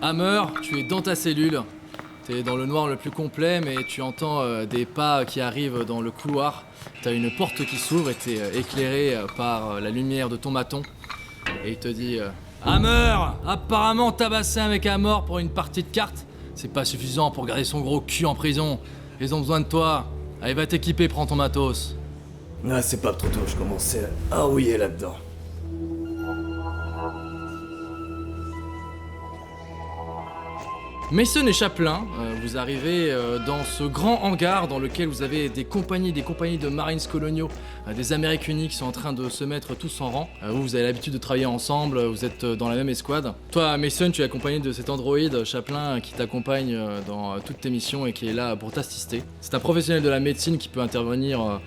Hammer, tu es dans ta cellule. T'es dans le noir le plus complet, mais tu entends des pas qui arrivent dans le couloir. T'as une porte qui s'ouvre et t'es éclairé par la lumière de ton maton. Et il te dit Hammer, apparemment tabasser un mec à mort pour une partie de cartes, c'est pas suffisant pour garder son gros cul en prison. Ils ont besoin de toi. Allez, va t'équiper, prends ton matos. Ah, c'est pas trop tôt, je commençais à rouiller là-dedans. Mason et Chaplin, vous arrivez dans ce grand hangar dans lequel vous avez des compagnies de Marines coloniaux, des Amériques Unis qui sont en train de se mettre tous en rang. Vous avez l'habitude de travailler ensemble, vous êtes dans la même escouade. Toi, Mason, tu es accompagné de cet androïde, Chaplin, qui t'accompagne dans toutes tes missions et qui est là pour t'assister. C'est un professionnel de la médecine qui peut intervenir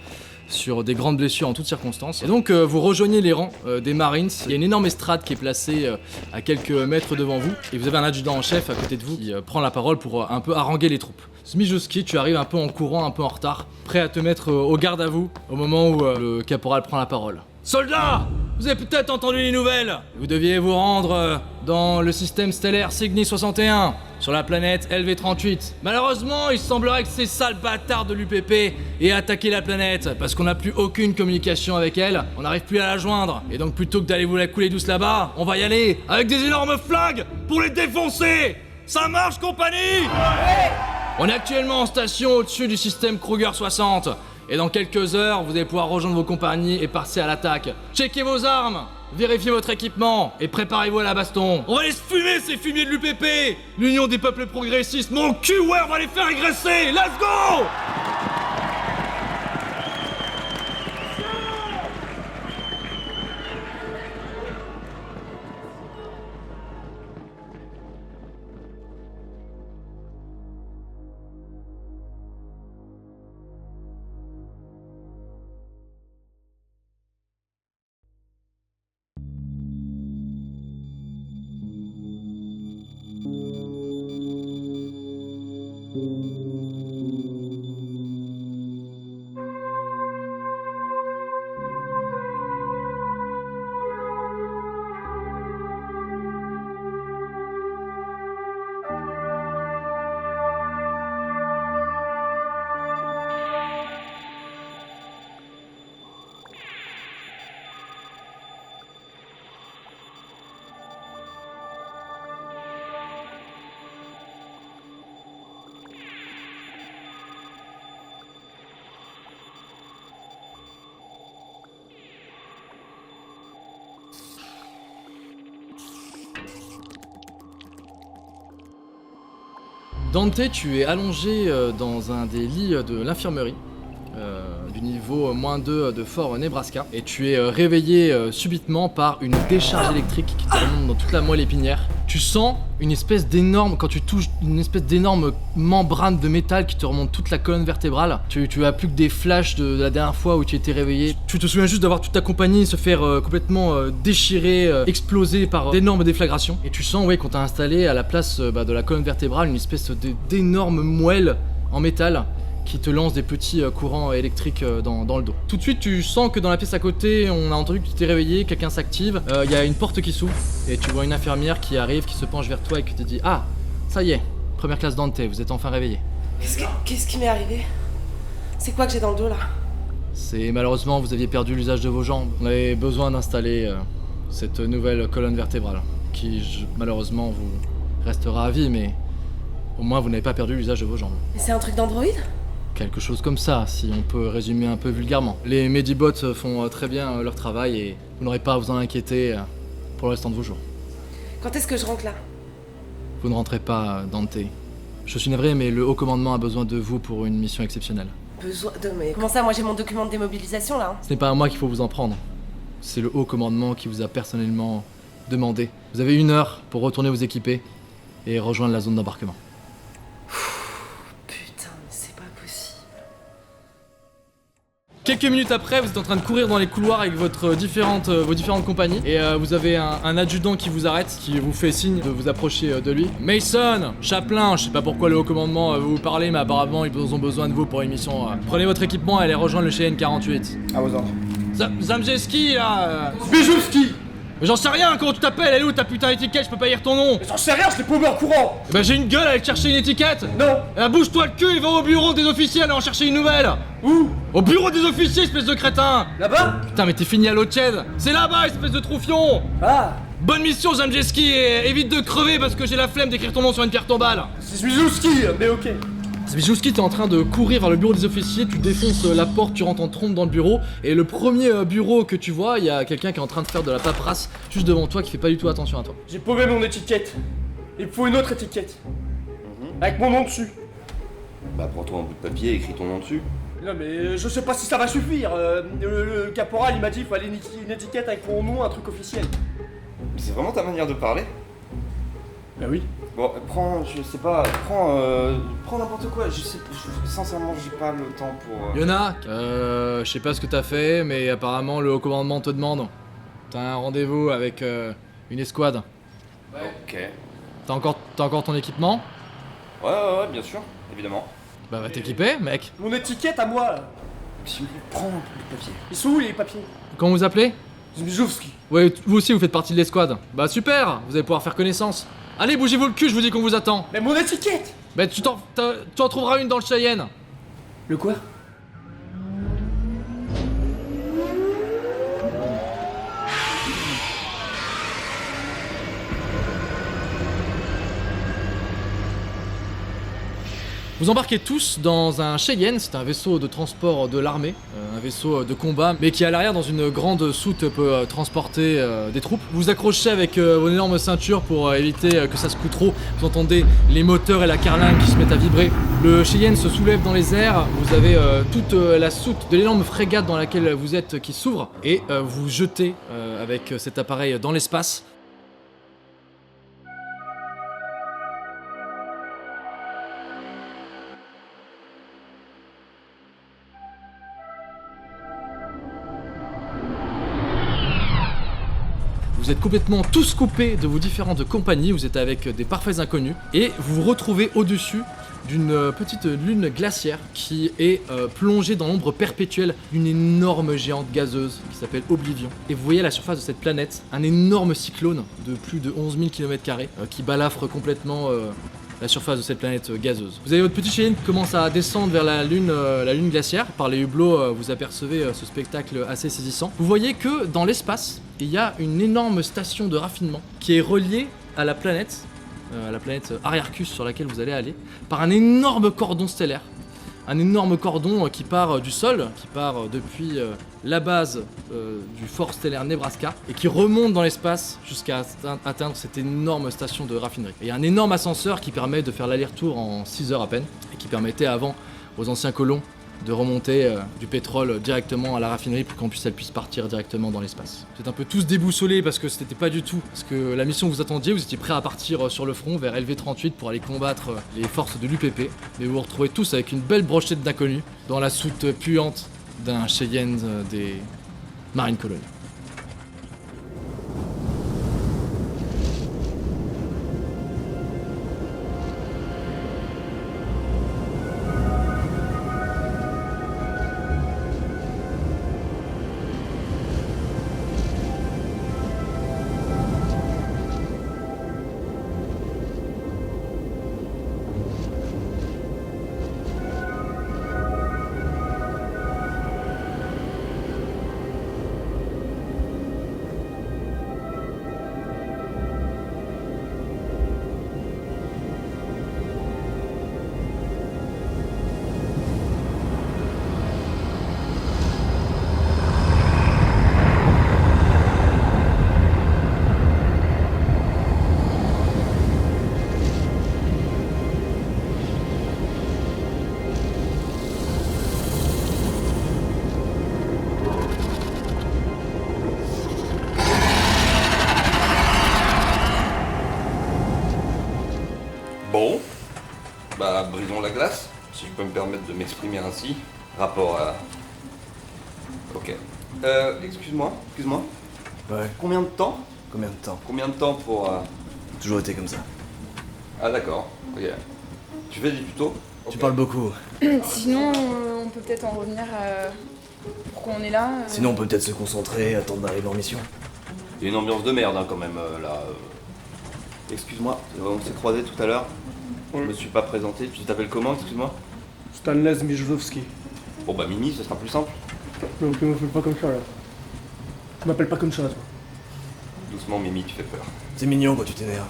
sur des grandes blessures en toutes circonstances. Et donc vous rejoignez les rangs des Marines. Il y a une énorme estrade qui est placée à quelques mètres devant vous. Et vous avez un adjudant en chef à côté de vous qui prend la parole pour un peu haranguer les troupes. Zmijowski, tu arrives un peu en courant, un peu en retard, prêt à te mettre au garde à vous au moment où le caporal prend la parole. Soldats, vous avez peut-être entendu les nouvelles. Vous deviez vous rendre dans le système stellaire Cygni 61, sur la planète LV38. Malheureusement, il semblerait que ces sales bâtards de l'UPP aient attaqué la planète, parce qu'on n'a plus aucune communication avec elle, on n'arrive plus à la joindre. Et donc plutôt que d'aller vous la couler douce là-bas, on va y aller avec des énormes flingues pour les défoncer. Ça marche, compagnie? On est actuellement en station au-dessus du système Kruger 60. Et dans quelques heures, vous allez pouvoir rejoindre vos compagnies et passer à l'attaque. Checkez vos armes, vérifiez votre équipement et préparez-vous à la baston. On va les fumer, ces fumiers de l'UPP, l'Union des peuples progressistes. Mon cul, ouais, on va les faire régresser. Let's go! Dante, tu es allongé dans un des lits de l'infirmerie du niveau -2 de Fort Nebraska et tu es réveillé subitement par une décharge électrique qui te remonte dans toute la moelle épinière. Tu sens une espèce d'énorme, quand tu touches une espèce d'énorme membrane de métal qui te remonte toute la colonne vertébrale. Tu as plus que des flashs de la dernière fois où tu étais réveillé. Tu te souviens juste d'avoir toute ta compagnie se faire complètement déchirer, exploser par d'énormes déflagrations. Et tu sens, qu'on t'a installé à la place de la colonne vertébrale une espèce d'énorme moelle en métal qui te lance des petits courants électriques dans le dos. Tout de suite, tu sens que dans la pièce à côté, on a entendu que tu t'es réveillé, quelqu'un s'active, il y a une porte qui s'ouvre, et tu vois une infirmière qui arrive, qui se penche vers toi et qui te dit « Ah, ça y est, première classe Dante, vous êtes enfin réveillé. » Qu'est-ce qui m'est arrivé? C'est quoi que j'ai dans le dos, là? C'est malheureusement, vous aviez perdu l'usage de vos jambes. On avait besoin d'installer cette nouvelle colonne vertébrale, qui malheureusement vous restera à vie, mais au moins vous n'avez pas perdu l'usage de vos jambes. Mais c'est un truc d'androïde? Quelque chose comme ça, si on peut résumer un peu vulgairement. Les Medibots font très bien leur travail et vous n'aurez pas à vous en inquiéter pour le restant de vos jours. Quand est-ce que je rentre là? Vous ne rentrez pas, Dante. Je suis navré, mais le haut commandement a besoin de vous pour une mission exceptionnelle. Besoin de... Mais comment ça? Moi j'ai mon document de démobilisation là. Ce n'est pas à moi qu'il faut vous en prendre. C'est le haut commandement qui vous a personnellement demandé. Vous avez 1 heure pour retourner vous équiper et rejoindre la zone d'embarquement. Quelques minutes après, vous êtes en train de courir dans les couloirs avec vos différentes compagnies et vous avez un adjudant qui vous arrête, qui vous fait signe de vous approcher de lui. Mason, Chaplin, je sais pas pourquoi le haut commandement vous parlez, mais apparemment ils ont besoin de vous pour une mission. Prenez votre équipement et allez rejoindre le Cheyenne 48. À vos ordres. Zamjeski là Zmijowski! Mais j'en sais rien, comment tu t'appelles? Elle est où ta putain d'étiquette? Je peux pas lire ton nom. Mais j'en sais rien, je l'ai paumé en courant. Bah j'ai une gueule à aller chercher une étiquette. Non. Bouge-toi le cul et va au bureau des officiers, aller en chercher une nouvelle. Où? Au bureau des officiers, espèce de crétin. Là-bas? Putain mais t'es fini à l'autre chaise. C'est là-bas, espèce de troufion. Ah. Bonne mission Zamjeski et évite de crever parce que j'ai la flemme d'écrire ton nom sur une pierre tombale. C'est Zmijowski, mais ok. Zmijowski, t'es en train de courir vers le bureau des officiers, tu défonces la porte, tu rentres en trompe dans le bureau, et le premier bureau que tu vois, il y a quelqu'un qui est en train de faire de la paperasse juste devant toi qui fait pas du tout attention à toi. J'ai paumé mon étiquette. Il me faut une autre étiquette. Avec mon nom dessus. Bah prends-toi un bout de papier et écris ton nom dessus. Non mais je sais pas si ça va suffire. Le caporal il m'a dit qu'il fallait une étiquette avec mon nom, un truc officiel. C'est vraiment ta manière de parler? Bah oui. Bon, prends, je sais pas, prends n'importe quoi, sincèrement j'ai pas le temps pour... Yona, je sais pas ce que t'as fait, mais apparemment le haut commandement te demande. T'as un rendez-vous avec une escouade. Ok. T'as encore ton équipement? Ouais, bien sûr, évidemment. Bah va t'équiper, mec. Mon étiquette à moi là. S'il vous plaît, prends un peu de papier. Ils sont où les papiers? Comment vous appelez? Zmijowski. Ouais, vous aussi vous faites partie de l'escouade. Bah super, vous allez pouvoir faire connaissance. Allez, bougez-vous le cul, je vous dis qu'on vous attend. Mais mon étiquette! Bah tu en trouveras une dans le Cheyenne. Le quoi? Vous embarquez tous dans un Cheyenne, c'est un vaisseau de transport de l'armée, un vaisseau de combat, mais qui à l'arrière dans une grande soute peut transporter des troupes. Vous vous accrochez avec vos énormes ceintures pour éviter que ça secoue trop. Vous entendez les moteurs et la carlingue qui se mettent à vibrer. Le Cheyenne se soulève dans les airs, vous avez toute la soute de l'énorme frégate dans laquelle vous êtes qui s'ouvre, et vous jetez avec cet appareil dans l'espace. Vous êtes complètement tous coupés de vos différentes compagnies, vous êtes avec des parfaits inconnus et vous vous retrouvez au-dessus d'une petite lune glaciaire qui est plongée dans l'ombre perpétuelle d'une énorme géante gazeuse qui s'appelle Oblivion. Et vous voyez à la surface de cette planète un énorme cyclone de plus de 11 000 km² qui balafre complètement la surface de cette planète gazeuse. Vous avez votre petit Cheyenne qui commence à descendre vers la lune glaciaire. Par les hublots, vous apercevez ce spectacle assez saisissant. Vous voyez que dans l'espace, il y a une énorme station de raffinement qui est reliée à la planète Ariarchus sur laquelle vous allez aller, par un énorme cordon stellaire. Un énorme cordon qui part du sol, qui part depuis la base du fort stellaire Nebraska et qui remonte dans l'espace jusqu'à atteindre cette énorme station de raffinerie. Et il y a un énorme ascenseur qui permet de faire l'aller-retour en 6 heures à peine et qui permettait avant aux anciens colons de remonter du pétrole directement à la raffinerie pour qu'elle puisse partir directement dans l'espace. Vous êtes un peu tous déboussolés parce que c'était pas du tout parce que la mission que vous attendiez, vous étiez prêts à partir sur le front vers LV38 pour aller combattre les forces de l'UPP, mais vous vous retrouvez tous avec une belle brochette d'inconnus dans la soute puante d'un Cheyenne des Marines Colonies. Bon, bah brisons la glace, si je peux me permettre de m'exprimer ainsi, rapport à... Ok. Excuse-moi. Ouais, Combien de temps combien de temps pour... Toujours été comme ça. Ah d'accord, ok. Tu fais des tutos? Tu Ok. parles beaucoup. Sinon, on peut peut-être en revenir à pourquoi on est là. Sinon, on peut peut-être se concentrer, attendre d'arriver en mission. Il y a une ambiance de merde, hein, quand même, là. Excuse-moi, on s'est croisés tout à l'heure. Je me suis pas présenté. Tu t'appelles comment, excuse-moi? Stanley Mijlowski. Bon bah Mimi, ce sera plus simple. Non, tu m'appelles pas comme ça, là. Tu m'appelles pas comme ça, toi. Doucement, Mimi, tu fais peur. C'est mignon quand tu t'énerves.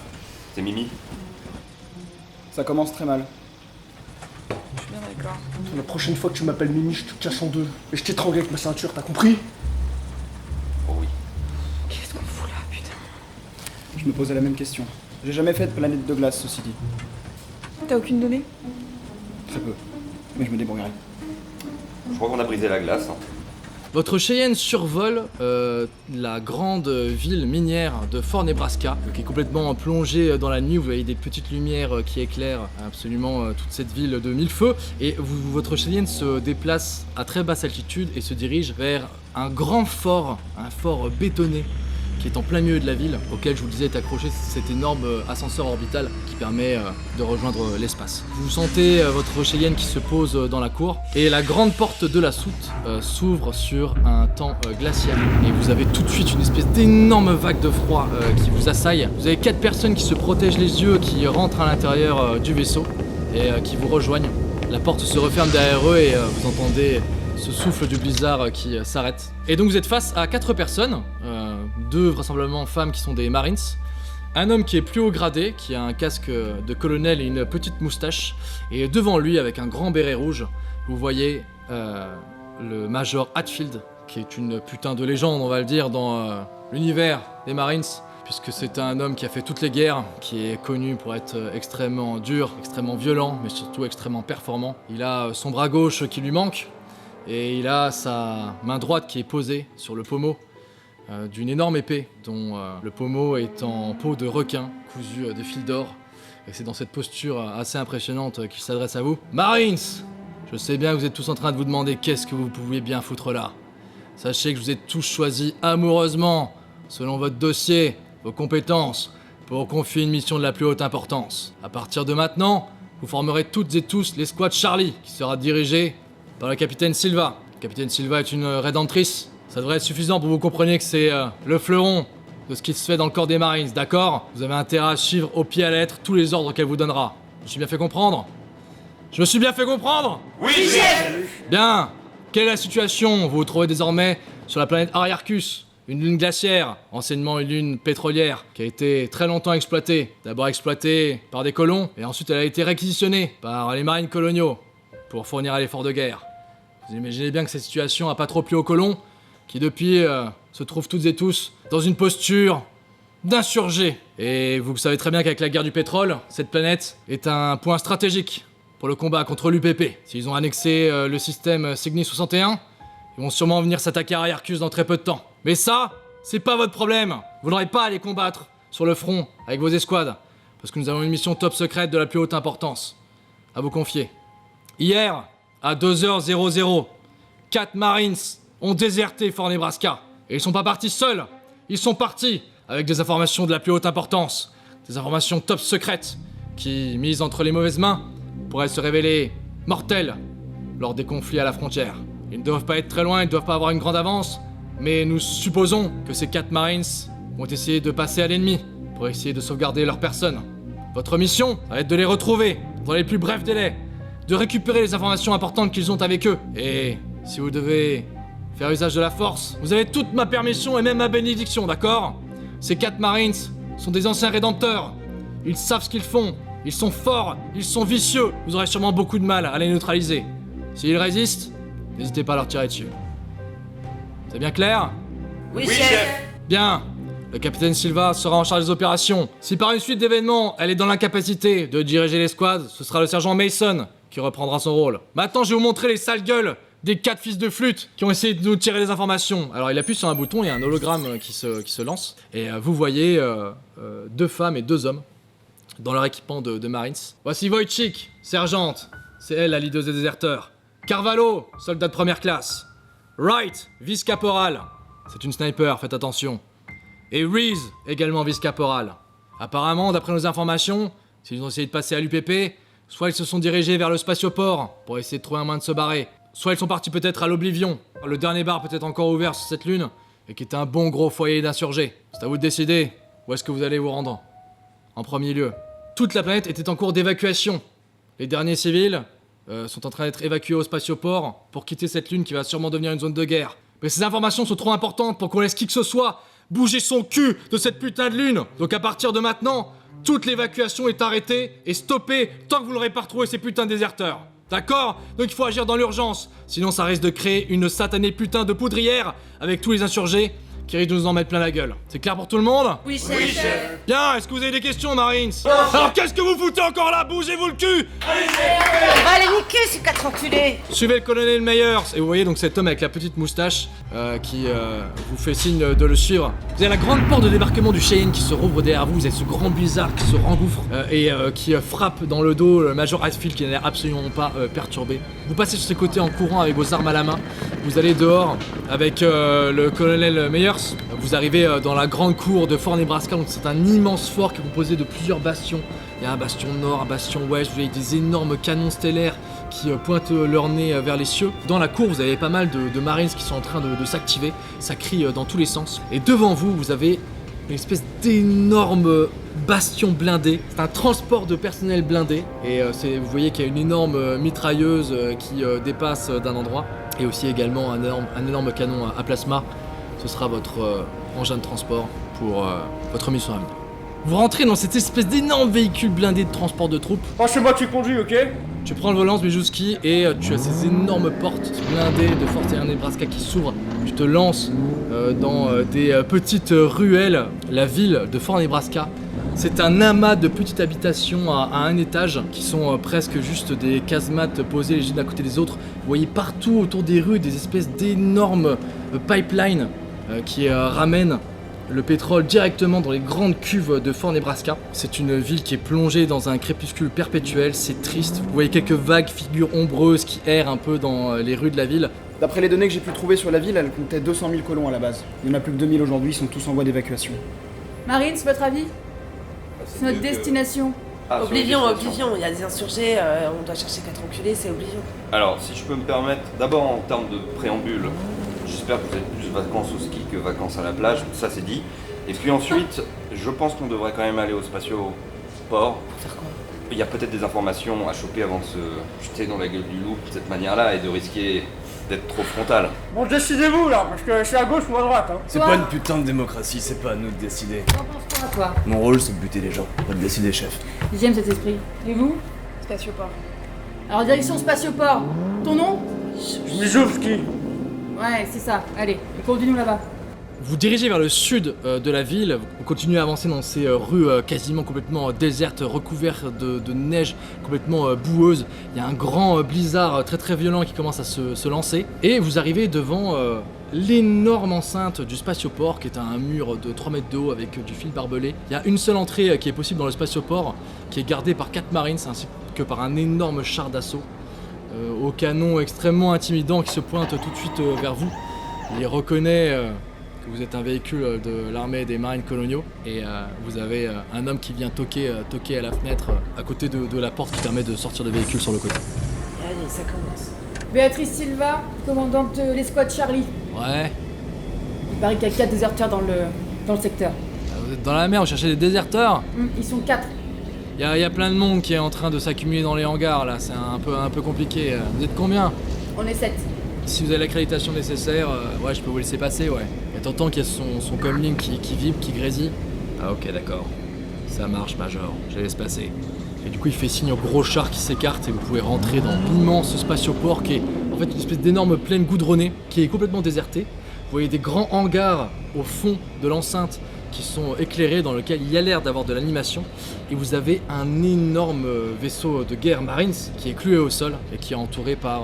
C'est Mimi? Ça commence très mal. Je suis bien d'accord. La prochaine fois que tu m'appelles Mimi, je te casse en deux. Et je t'étrangle avec ma ceinture, t'as compris? Oh oui. Qu'est-ce qu'on fout là, putain? Je me posais la même question. J'ai jamais fait de planète de glace, ceci dit. T'as aucune donnée? Très peu. Mais je me débrouillerai. Je crois qu'on a brisé la glace. Hein. Votre Cheyenne survole la grande ville minière de Fort Nebraska, qui est complètement plongée dans la nuit. Vous voyez des petites lumières qui éclairent absolument toute cette ville de mille feux. Et votre Cheyenne se déplace à très basse altitude et se dirige vers un grand fort, un fort bétonné, qui est en plein milieu de la ville, auquel je vous le disais est accroché cet énorme ascenseur orbital qui permet de rejoindre l'espace. Vous sentez votre Cheyenne qui se pose dans la cour et la grande porte de la soute s'ouvre sur un temps glacial. Et vous avez tout de suite une espèce d'énorme vague de froid qui vous assaille. Vous avez 4 personnes qui se protègent les yeux, qui rentrent à l'intérieur du vaisseau et qui vous rejoignent. La porte se referme derrière eux et vous entendez ce souffle du blizzard qui s'arrête. Et donc vous êtes face à 4 personnes, 2 vraisemblablement femmes qui sont des Marines, un homme qui est plus haut gradé, qui a un casque de colonel et une petite moustache, et devant lui, avec un grand béret rouge, vous voyez le Major Hatfield, qui est une putain de légende, on va le dire, dans l'univers des Marines, puisque c'est un homme qui a fait toutes les guerres, qui est connu pour être extrêmement dur, extrêmement violent, mais surtout extrêmement performant. Il a son bras gauche qui lui manque, et il a sa main droite qui est posée sur le pommeau d'une énorme épée dont le pommeau est en peau de requin cousu de fil d'or. Et c'est dans cette posture assez impressionnante qu'il s'adresse à vous. Marines! Je sais bien que vous êtes tous en train de vous demander qu'est-ce que vous pouviez bien foutre là. Sachez que je vous ai tous choisis amoureusement, selon votre dossier, vos compétences, pour confier une mission de la plus haute importance. À partir de maintenant, vous formerez toutes et tous l'escouade Charlie, qui sera dirigée par le capitaine Silva. Le capitaine Silva est une rédemptrice. Ça devrait être suffisant pour que vous compreniez que c'est le fleuron de ce qui se fait dans le corps des Marines, d'accord? Vous avez intérêt à suivre au pied à la lettre tous les ordres qu'elle vous donnera. Je me suis bien fait comprendre? Je me suis bien fait comprendre? Oui, chef! Bien. Quelle est la situation? Vous vous trouvez désormais sur la planète Ariarchus, une lune glaciaire, anciennement une lune pétrolière, qui a été très longtemps exploitée. D'abord exploitée par des colons, et ensuite elle a été réquisitionnée par les marines coloniaux pour fournir à l'effort de guerre. Vous imaginez bien que cette situation a pas trop plu aux colons, qui depuis se trouvent toutes et tous dans une posture d'insurgés. Et vous savez très bien qu'avec la guerre du pétrole, cette planète est un point stratégique pour le combat contre l'UPP. S'ils ont annexé le système Cygnus 61, ils vont sûrement venir s'attaquer à Ariarchus dans très peu de temps. Mais ça, c'est pas votre problème. Vous n'aurez pas à les combattre sur le front avec vos escouades, parce que nous avons une mission top secrète de la plus haute importance à vous confier. Hier, à 2h00, 4 Marines ont déserté Fort Nebraska. Et ils sont pas partis seuls. Ils sont partis avec des informations de la plus haute importance. Des informations top secrètes qui, mises entre les mauvaises mains, pourraient se révéler mortelles lors des conflits à la frontière. Ils ne doivent pas être très loin, ils ne doivent pas avoir une grande avance, mais nous supposons que ces 4 Marines vont essayer de passer à l'ennemi pour essayer de sauvegarder leur personne. Votre mission va être de les retrouver dans les plus brefs délais, de récupérer les informations importantes qu'ils ont avec eux. Et si vous devez faire usage de la force, vous avez toute ma permission et même ma bénédiction, d'accord? Ces 4 Marines sont des anciens rédempteurs. Ils savent ce qu'ils font. Ils sont forts, ils sont vicieux. Vous aurez sûrement beaucoup de mal à les neutraliser. S'ils résistent, n'hésitez pas à leur tirer dessus. C'est bien clair? Oui, chef! Bien. Le capitaine Silva sera en charge des opérations. Si par une suite d'événements, elle est dans l'incapacité de diriger l'escouade, ce sera le sergent Mason qui reprendra son rôle. Maintenant, je vais vous montrer les sales gueules des 4 fils de flûte qui ont essayé de nous tirer des informations. Alors il appuie sur un bouton, il y a un hologramme qui se lance, et vous voyez 2 femmes et 2 hommes dans leur équipement de Marines. Voici Wojcik, sergente, c'est elle la leader des déserteurs. Carvalho, soldat de première classe. Wright, vice-caporal, c'est une sniper, faites attention. Et Reese, également vice-caporal. Apparemment, d'après nos informations, s'ils ont essayé de passer à l'UPP, soit ils se sont dirigés vers le spatioport pour essayer de trouver un moyen de se barrer, soit ils sont partis peut-être à l'Oblivion. Le dernier bar peut être encore ouvert sur cette lune, et qui est un bon gros foyer d'insurgés. C'est à vous de décider où est-ce que vous allez vous rendre. En premier lieu, toute la planète était en cours d'évacuation. Les derniers civils sont en train d'être évacués au spatioport pour quitter cette lune qui va sûrement devenir une zone de guerre. Mais ces informations sont trop importantes pour qu'on laisse qui que ce soit bouger son cul de cette putain de lune. Donc à partir de maintenant, toute l'évacuation est arrêtée et stoppée tant que vous n'aurez pas retrouvé ces putains de déserteurs. D'accord? Donc il faut agir dans l'urgence, sinon ça risque de créer une satanée putain de poudrière avec tous les insurgés qui risquent de nous en mettre plein la gueule. C'est clair pour tout le monde? Oui, chef. Bien, est-ce que vous avez des questions, Marines? Alors qu'est-ce que vous foutez encore là? Bougez-vous le cul! On va aller niquer ces 4 enculés. Suivez le colonel Meyers. Et vous voyez donc cet homme avec la petite moustache qui vous fait signe de le suivre. Vous avez la grande porte de débarquement du Cheyenne qui se rouvre derrière vous. Vous avez ce grand blizzard qui se rengouffre et qui frappe dans le dos le Major Icefield qui n'a l'air absolument pas perturbé. Vous passez sur ses côtés en courant avec vos armes à la main. Vous allez dehors avec le colonel Meyers. Vous arrivez dans la grande cour de Fort Nebraska. Donc c'est un immense fort qui est composé de plusieurs bastions. Il y a un bastion nord, un bastion ouest, vous avez des énormes canons stellaires qui pointent leur nez vers les cieux. Dans la cour, vous avez pas mal de Marines qui sont en train de s'activer. Ça crie dans tous les sens. Et devant vous, vous avez une espèce d'énorme bastion blindé. C'est un transport de personnel blindé. Et vous voyez qu'il y a une énorme mitrailleuse qui dépasse d'un endroit. Et aussi également un énorme canon à plasma. Ce sera votre engin de transport pour votre mission à venir. Vous rentrez dans cette espèce d'énorme véhicule blindé de transport de troupes. Oh, c'est moi qui conduis, ok? Tu prends le volant, Zbijewski, et tu as ces énormes portes blindées de Fort Nebraska qui s'ouvrent. Tu te lances dans des petites ruelles, la ville de Fort Nebraska. C'est un amas de petites habitations à un étage qui sont presque juste des casemates posées les unes à côté des autres. Vous voyez partout autour des rues des espèces d'énormes pipelines qui ramènent le pétrole directement dans les grandes cuves de Fort Nebraska. C'est une ville qui est plongée dans un crépuscule perpétuel, c'est triste. Vous voyez quelques vagues figures ombreuses qui errent un peu dans les rues de la ville. D'après les données que j'ai pu trouver sur la ville, elle comptait 200 000 colons à la base. Il n'y en a plus que 2000 aujourd'hui, ils sont tous en voie d'évacuation. Marines, votre avis? C'est notre destination. Oblivion, il y a des insurgés, on doit chercher 4 enculés, c'est Oblivion. Alors, si je peux me permettre, d'abord en termes de préambule, j'espère que vous êtes plus vacances au ski que vacances à la plage, ça c'est dit. Et puis ensuite, je pense qu'on devrait quand même aller au spatioport. Pour faire quoi? Il y a peut-être des informations à choper avant de se jeter dans la gueule du loup de cette manière-là et de risquer d'être trop frontal. Bon, décidez-vous là, parce que je suis à gauche ou à droite, hein. C'est pas une putain de démocratie, c'est pas à nous de décider. T'en penses quoi, toi? Mon rôle, c'est de buter les gens, pas de décider, chef. J'aime cet esprit. Et vous? Spatioport. Alors, direction Spatioport. Ton nom? Zbijewski. Ouais, c'est ça. Allez, conduis-nous là-bas. Vous dirigez vers le sud de la ville, vous continuez à avancer dans ces rues quasiment complètement désertes, recouvertes de neige complètement boueuse. Il y a un grand blizzard très très violent qui commence à se lancer. Et vous arrivez devant l'énorme enceinte du spatioport qui est un mur de 3 mètres de haut avec du fil barbelé. Il y a une seule entrée qui est possible dans le spatioport qui est gardée par 4 marines ainsi que par un énorme char d'assaut au canon extrêmement intimidant qui se pointe tout de suite vers vous. Il reconnaît que vous êtes un véhicule de l'armée des marines coloniaux et vous avez un homme qui vient toquer à la fenêtre à côté de la porte qui permet de sortir le véhicule sur le côté. Allez, ça commence. Béatrice Silva, commandante de l'escouade Charlie. Ouais, Il paraît qu'il y a 4 déserteurs dans le secteur. vous êtes dans la mer, vous cherchez des déserteurs. Ils sont 4. Il y a plein de monde qui est en train de s'accumuler dans les hangars là, c'est un peu compliqué. Vous êtes combien? On est 7. Si vous avez l'accréditation nécessaire, ouais, je peux vous laisser passer, ouais. Et t'entends qu'il y a son comlink qui vibre, qui grésille. Ah ok, d'accord. Ça marche, Major, je laisse passer. Et du coup, il fait signe au gros char qui s'écarte et vous pouvez rentrer dans l'immense spatioport qui est en fait une espèce d'énorme plaine goudronnée qui est complètement désertée. Vous voyez des grands hangars au fond de l'enceinte qui sont éclairés dans lequel il y a l'air d'avoir de l'animation. Et vous avez un énorme vaisseau de guerre Marines qui est cloué au sol et qui est entouré par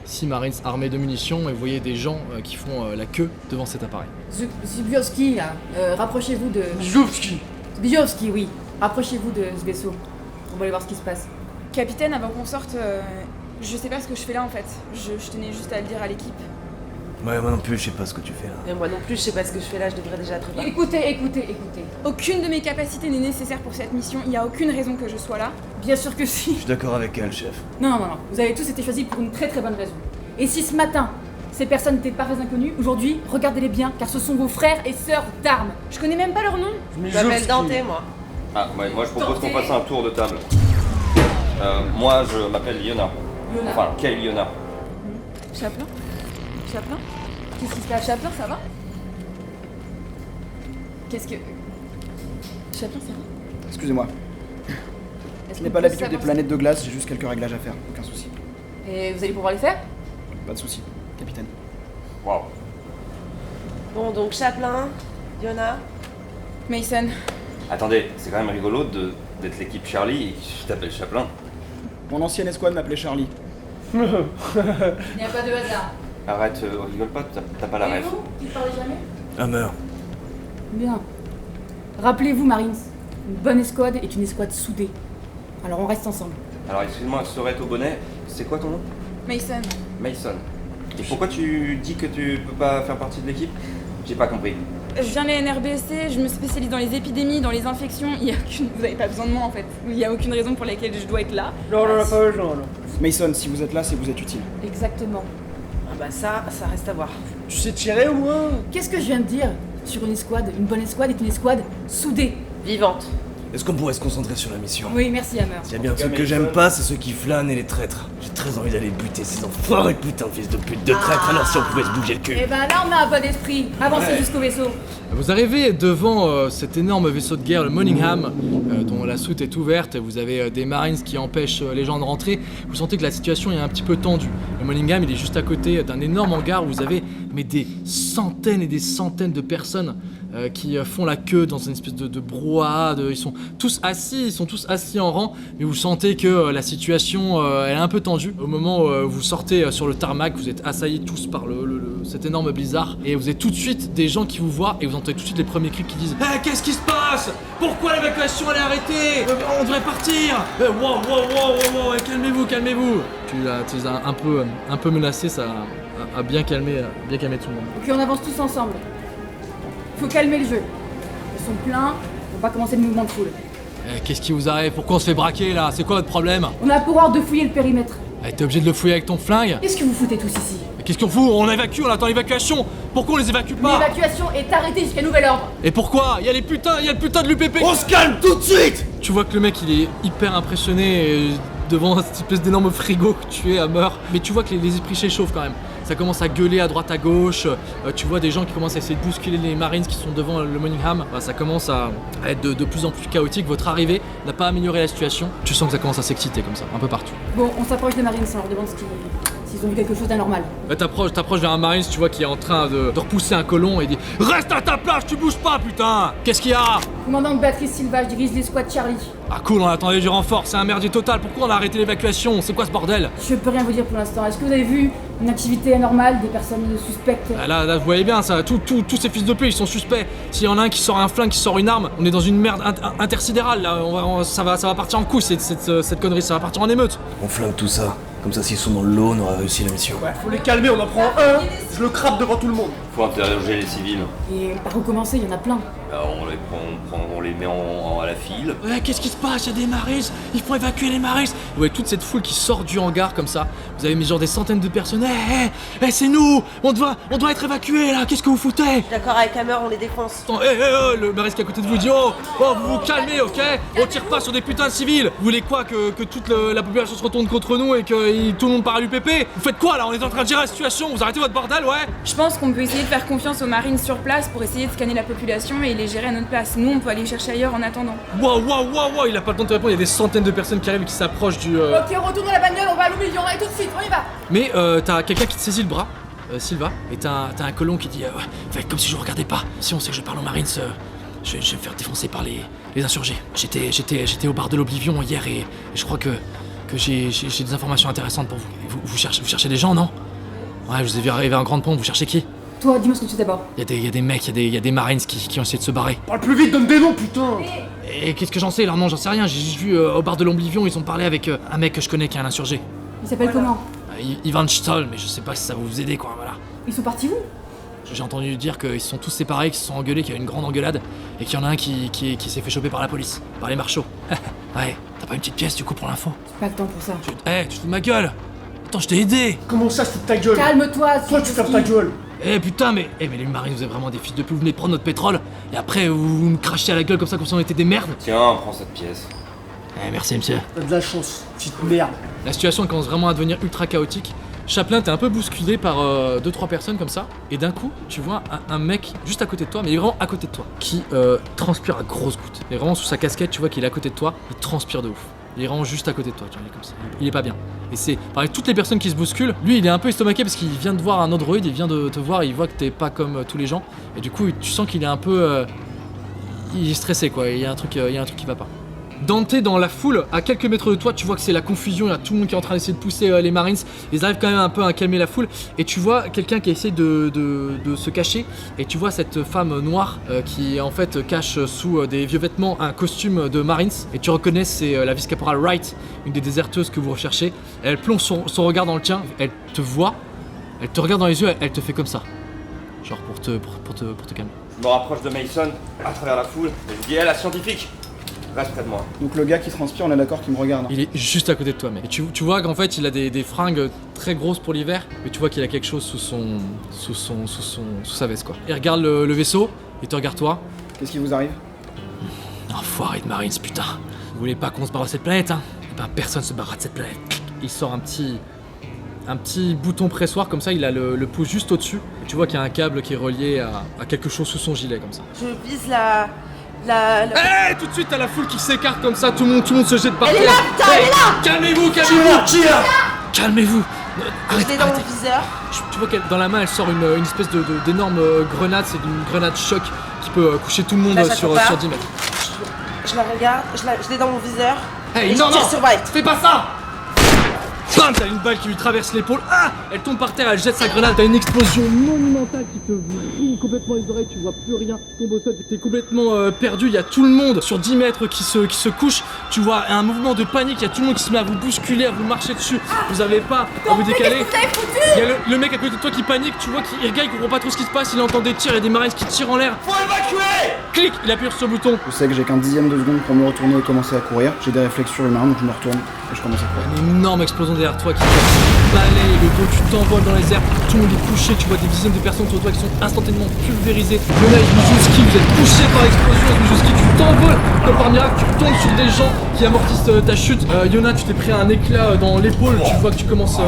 6 Marines armés de munitions. Et vous voyez des gens qui font la queue devant cet appareil. Zbijewski, là, rapprochez-vous de... Zbijewski. Zbijewski, oui. Rapprochez-vous de ce vaisseau. On va aller voir ce qui se passe. Capitaine, avant qu'on sorte, je sais pas ce que je fais là en fait. Je tenais juste à le dire à l'équipe. Ouais, moi non plus, je sais pas ce que tu fais là. Mais moi non plus, je sais pas ce que je fais là, je devrais déjà être là. Écoutez. Aucune de mes capacités n'est nécessaire pour cette mission, il y a aucune raison que je sois là. Bien sûr que si. Je suis d'accord avec elle, chef. Non. Vous avez tous été choisis pour une très très bonne raison. Et si ce matin, Ces personnes étaient de parfaits inconnus. Aujourd'hui, regardez-les bien, car ce sont vos frères et sœurs d'armes. Je connais même pas leur nom. Je m'appelle Dante, moi. Ah, ouais, moi je propose qu'on fasse un tour de table. Moi je m'appelle Yona. Enfin, quel Yona? Chaplin? Chaplin? Qu'est-ce qui se passe? Chaplin, ça va? Qu'est-ce que... Chaplin, ça va? Excusez-moi. Est-ce Je n'ai qu'on pas peut l'habitude des savoir planètes de glace, j'ai juste quelques réglages à faire, aucun souci. Et vous allez pouvoir les faire? Pas de souci, capitaine. Waouh. Bon, donc Chaplin, Yona. Mason. Attendez, c'est quand même rigolo d'être l'équipe Charlie et que je t'appelle Chaplin. Mon ancienne escouade m'appelait Charlie. Il n'y a pas de hasard. Arrête, rigole pas, t'as pas la Et rêve. vous, qui ne parlez jamais? Hammer. Bien. Rappelez-vous, Marines, une bonne escouade est une escouade soudée. Alors on reste ensemble. Alors excuse-moi, Sorette au bonnet, c'est quoi ton nom? Mason. Mason. Et pourquoi tu dis que tu peux pas faire partie de l'équipe? J'ai pas compris. Je viens de la NRBSC, je me spécialise dans les épidémies, dans les infections. Vous avez pas besoin de moi en fait. Il n'y a aucune raison pour laquelle je dois être là. Non, pas besoin, là. Mason, si vous êtes là, c'est que vous êtes utile. Exactement. Ah bah ça reste à voir. Tu sais tirer au moins? Qu'est-ce que je viens de dire? Sur une escouade, une bonne escouade est une escouade soudée. Vivante. Est-ce qu'on pourrait se concentrer sur la mission? Oui, merci Hammer. S'il y a bien un truc que j'aime pas, c'est ceux qui flânent et les traîtres. J'ai très envie d'aller buter ces enfoirés de putain de fils de pute de traîtres, alors si on pouvait se bouger le cul. Eh ben là, on a un bon esprit. Avancez jusqu'au vaisseau. Vous arrivez devant cet énorme vaisseau de guerre, le Moningham, dont la soute est ouverte. Vous avez des Marines qui empêchent les gens de rentrer. Vous sentez que la situation est un petit peu tendue. Le Moningham, il est juste à côté d'un énorme hangar où vous avez des centaines et des centaines de personnes qui font la queue dans une espèce de brouhaha. Ils sont tous assis en rang, mais vous sentez que la situation elle est un peu tendue. Au moment où vous sortez sur le tarmac, vous êtes assaillis tous par cet énorme blizzard, et vous avez tout de suite des gens qui vous voient, et vous entendez tout de suite les premiers cris qui disent « Hey, qu'est-ce qui se passe? Pourquoi l'évacuation elle est arrêtée? On devrait partir! Wow, calmez-vous! Tu les as un peu menacés, ça a bien calmé tout le monde. Ok, on avance tous ensemble. Faut calmer le jeu. Ils sont pleins, on va commencer le mouvement de foule. Qu'est-ce qui vous arrive? Pourquoi on se fait braquer là? C'est quoi votre problème? On a pour ordre de fouiller le périmètre. T'es obligé de le fouiller avec ton flingue? Qu'est-ce que vous foutez tous ici? Mais qu'est-ce qu'on fout? On évacue, on attend l'évacuation! Pourquoi on les évacue pas? L'évacuation est arrêtée jusqu'à nouvel ordre. Et pourquoi? Il y a le putain de l'UPP! On se calme tout de suite! Tu vois que le mec il est hyper impressionné devant cette espèce d'énorme frigo que tu es à Meur. Mais tu vois que les esprits s'échauffent quand même. Ça commence à gueuler à droite à gauche. Tu vois des gens qui commencent à essayer de bousculer les Marines qui sont devant le Moningham. Ça commence à être de plus en plus chaotique. Votre arrivée n'a pas amélioré la situation. Tu sens que ça commence à s'exciter comme ça, un peu partout. Bon, on s'approche des Marines, on leur demande s'ils ont vu quelque chose d'anormal. T'approches vers un Marines, tu vois, qui est en train de repousser un colon et il dit « Reste à ta place, tu bouges pas, putain! Qu'est-ce qu'il y a ?» Commandant de Béatrice Silva, je dirige l'escouade Charlie. Ah cool, on attendait du renfort, c'est un merdier total, pourquoi on a arrêté l'évacuation? C'est quoi ce bordel? Je peux rien vous dire pour l'instant. Est-ce que vous avez vu une activité anormale, des personnes suspectes? Là, vous voyez bien, ça, tous ces fils de pute, ils sont suspects. S'il y en a un qui sort un flingue, qui sort une arme, on est dans une merde intersidérale, là, ça va partir en couille, cette connerie, ça va partir en émeute. On flingue tout ça. Comme ça, s'ils sont dans le lot, on aura réussi la mission. Ouais, faut les calmer, on en prend un, je le crappe devant tout le monde. Faut interroger les civils. Et par où commencer? Il y en a plein. Alors on les met à la file. Ouais, qu'est-ce qui se passe? Il y a des Marines, il faut évacuer les Marines. Vous voyez toute cette foule qui sort du hangar comme ça. Vous avez mis genre des centaines de personnes. C'est nous! On doit être évacués là, qu'est-ce que vous foutez? D'accord, avec Hammer, on les défonce. Attends, le Marines qui est à côté de vous dit oh, vous vous calmez, ok? On tire pas sur des putains de civils. Vous voulez quoi, que toute la population se retourne contre nous et que tout le monde part à l'UPP? Vous faites quoi là? On est en train de gérer la situation, vous arrêtez votre bordel, ouais? Je pense qu'on peut essayer de faire confiance aux marines sur place pour essayer de scanner la population et les gérer à notre place. Nous, on peut aller chercher ailleurs en attendant. Wow, il a pas le temps de te répondre, il y a des centaines de personnes qui arrivent et qui s'approchent du... Ok, on retourne dans la bagnole, on va à l'Oblivion, allez tout de suite, on y va. Mais t'as quelqu'un qui te saisit le bras, Silva, et t'as un colon qui dit faites comme si je vous regardais pas. Si on sait que je parle aux Marines, je vais me faire défoncer par les insurgés. J'étais au bar de l'Oblivion hier et je crois que j'ai des informations intéressantes pour vous. Vous cherchez des gens, non? Ouais, je vous ai vu arriver en grande pompe, vous cherchez qui? Toi, dis-moi ce que tu sais d'abord. Il y a des mecs, il y a des Marines qui ont essayé de se barrer. Parle plus vite, donne des noms, putain. Et qu'est-ce que j'en sais? Alors non, j'en sais rien, j'ai juste vu au bar de l'Oblivion, ils ont parlé avec un mec que je connais qui est un insurgé. Il s'appelle comment? Ivan Stoll, mais je sais pas si ça va vous aider quoi, voilà. Ils sont partis où? J'ai entendu dire qu'ils se sont tous séparés, qu'ils se sont engueulés, qu'il y a eu une grande engueulade, et qu'il y en a un qui s'est fait choper par la police, par les marchaux. Ouais, t'as pas une petite pièce du coup pour l'info? J'ai pas le temps pour ça. Tu te fous de ma gueule? Attends, je t'ai aidé. Comment ça, c'est de ta gueule? Calme-toi, Toi, tu fermes ta gueule. Eh putain, mais les marines, vous êtes vraiment des fils de pute, vous venez de prendre notre pétrole, et après vous nous crachez à la gueule comme si on était des merdes. Tiens, prends cette pièce. Eh, merci monsieur. T'as de la chance, petite merde. La situation commence vraiment à devenir ultra chaotique. Chaplin, t'es un peu bousculé par 2-3 personnes comme ça, et d'un coup, tu vois un mec juste à côté de toi, mais il est vraiment à côté de toi, qui transpire à grosses gouttes. Il est vraiment sous sa casquette, tu vois qu'il est à côté de toi, il transpire de ouf. Il est vraiment juste à côté de toi, tu vois, il est comme ça. Il est pas bien. Et c'est pareil, toutes les personnes qui se bousculent, lui il est un peu estomaqué parce qu'il vient de voir un androïde, il vient de te voir, il voit que t'es pas comme tous les gens, et du coup tu sens qu'il est un peu. Il est stressé quoi, il y a un truc qui va pas. Dante, dans la foule, à quelques mètres de toi, tu vois que c'est la confusion, il y a tout le monde qui est en train d'essayer de pousser les Marines. Ils arrivent quand même un peu à calmer la foule. Et tu vois quelqu'un qui essaie de se cacher. Et tu vois cette femme noire qui en fait cache sous des vieux vêtements un costume de Marines. Et tu reconnais, c'est la vice-caporale Wright, une des déserteuses que vous recherchez. Elle plonge son regard dans le tien, elle te voit, elle te regarde dans les yeux, elle te fait comme ça. Genre pour te calmer. Je me rapproche de Mason à travers la foule et je dis la scientifique, reste près de moi. Donc le gars qui transpire, on est d'accord qu'il me regarde. Il est juste à côté de toi, mec. Et tu vois qu'en fait, il a des fringues très grosses pour l'hiver, mais tu vois qu'il a quelque chose sous sa veste, quoi. Il regarde le vaisseau, il te regarde toi. Qu'est-ce qui vous arrive? Enfoiré de Marines, putain. Vous voulez pas qu'on se barre de cette planète, hein? Eh ben, personne se barrera de cette planète. Il sort un petit bouton pressoir, comme ça, il a le pouce juste au-dessus. Et tu vois qu'il y a un câble qui est relié à quelque chose sous son gilet, comme ça. Je vise la... Hey, tout de suite, t'as la foule qui s'écarte comme ça, tout le monde se jette par terre. Elle est là, putain, elle est là! Calmez-vous! Calmez-vous! Je l'ai dans mon viseur. Tu vois qu'elle, dans la main, elle sort une espèce d'énorme grenade, c'est une grenade choc qui peut coucher tout le monde Là, sur j'attends pas. 10 mètres. Je la regarde, je l'ai dans mon viseur. Hey, et non, je tire non! sur White. Fais pas ça! Bam! T'as une balle qui lui traverse l'épaule. Ah! Elle tombe par terre, elle jette sa grenade. T'as une explosion monumentale qui te brûle complètement les oreilles. Tu vois plus rien. Tu tombes au sol. T'es complètement perdu. Il y a tout le monde sur 10 mètres qui se couche. Tu vois un mouvement de panique. Il y a tout le monde qui se met à vous bousculer, à vous marcher dessus. Vous avez pas à vous décaler. Il y a le mec à côté de toi qui panique. Tu vois qu'il regarde, il comprend pas trop ce qui se passe. Il entend des tirs et des marines qui tirent en l'air. Faut évacuer! Clic! Il appuie sur ce bouton. Je sais que j'ai qu'un dixième de seconde pour me retourner et commencer à courir. J'ai des réflexes surhumains, donc je me retourne et je commence à courir. Une énorme explosion derrière toi qui balaye le dos, tu t'envoles dans les airs, tout le monde est couché, tu vois des dizaines de personnes autour de toi qui sont instantanément pulvérisées. Yona et Mizuski, vous êtes touchés par l'explosion, Mizuski, tu t'envoles comme par miracle, tu tombes sur des gens qui amortissent ta chute. Yona, tu t'es pris un éclat dans l'épaule, tu vois que tu commences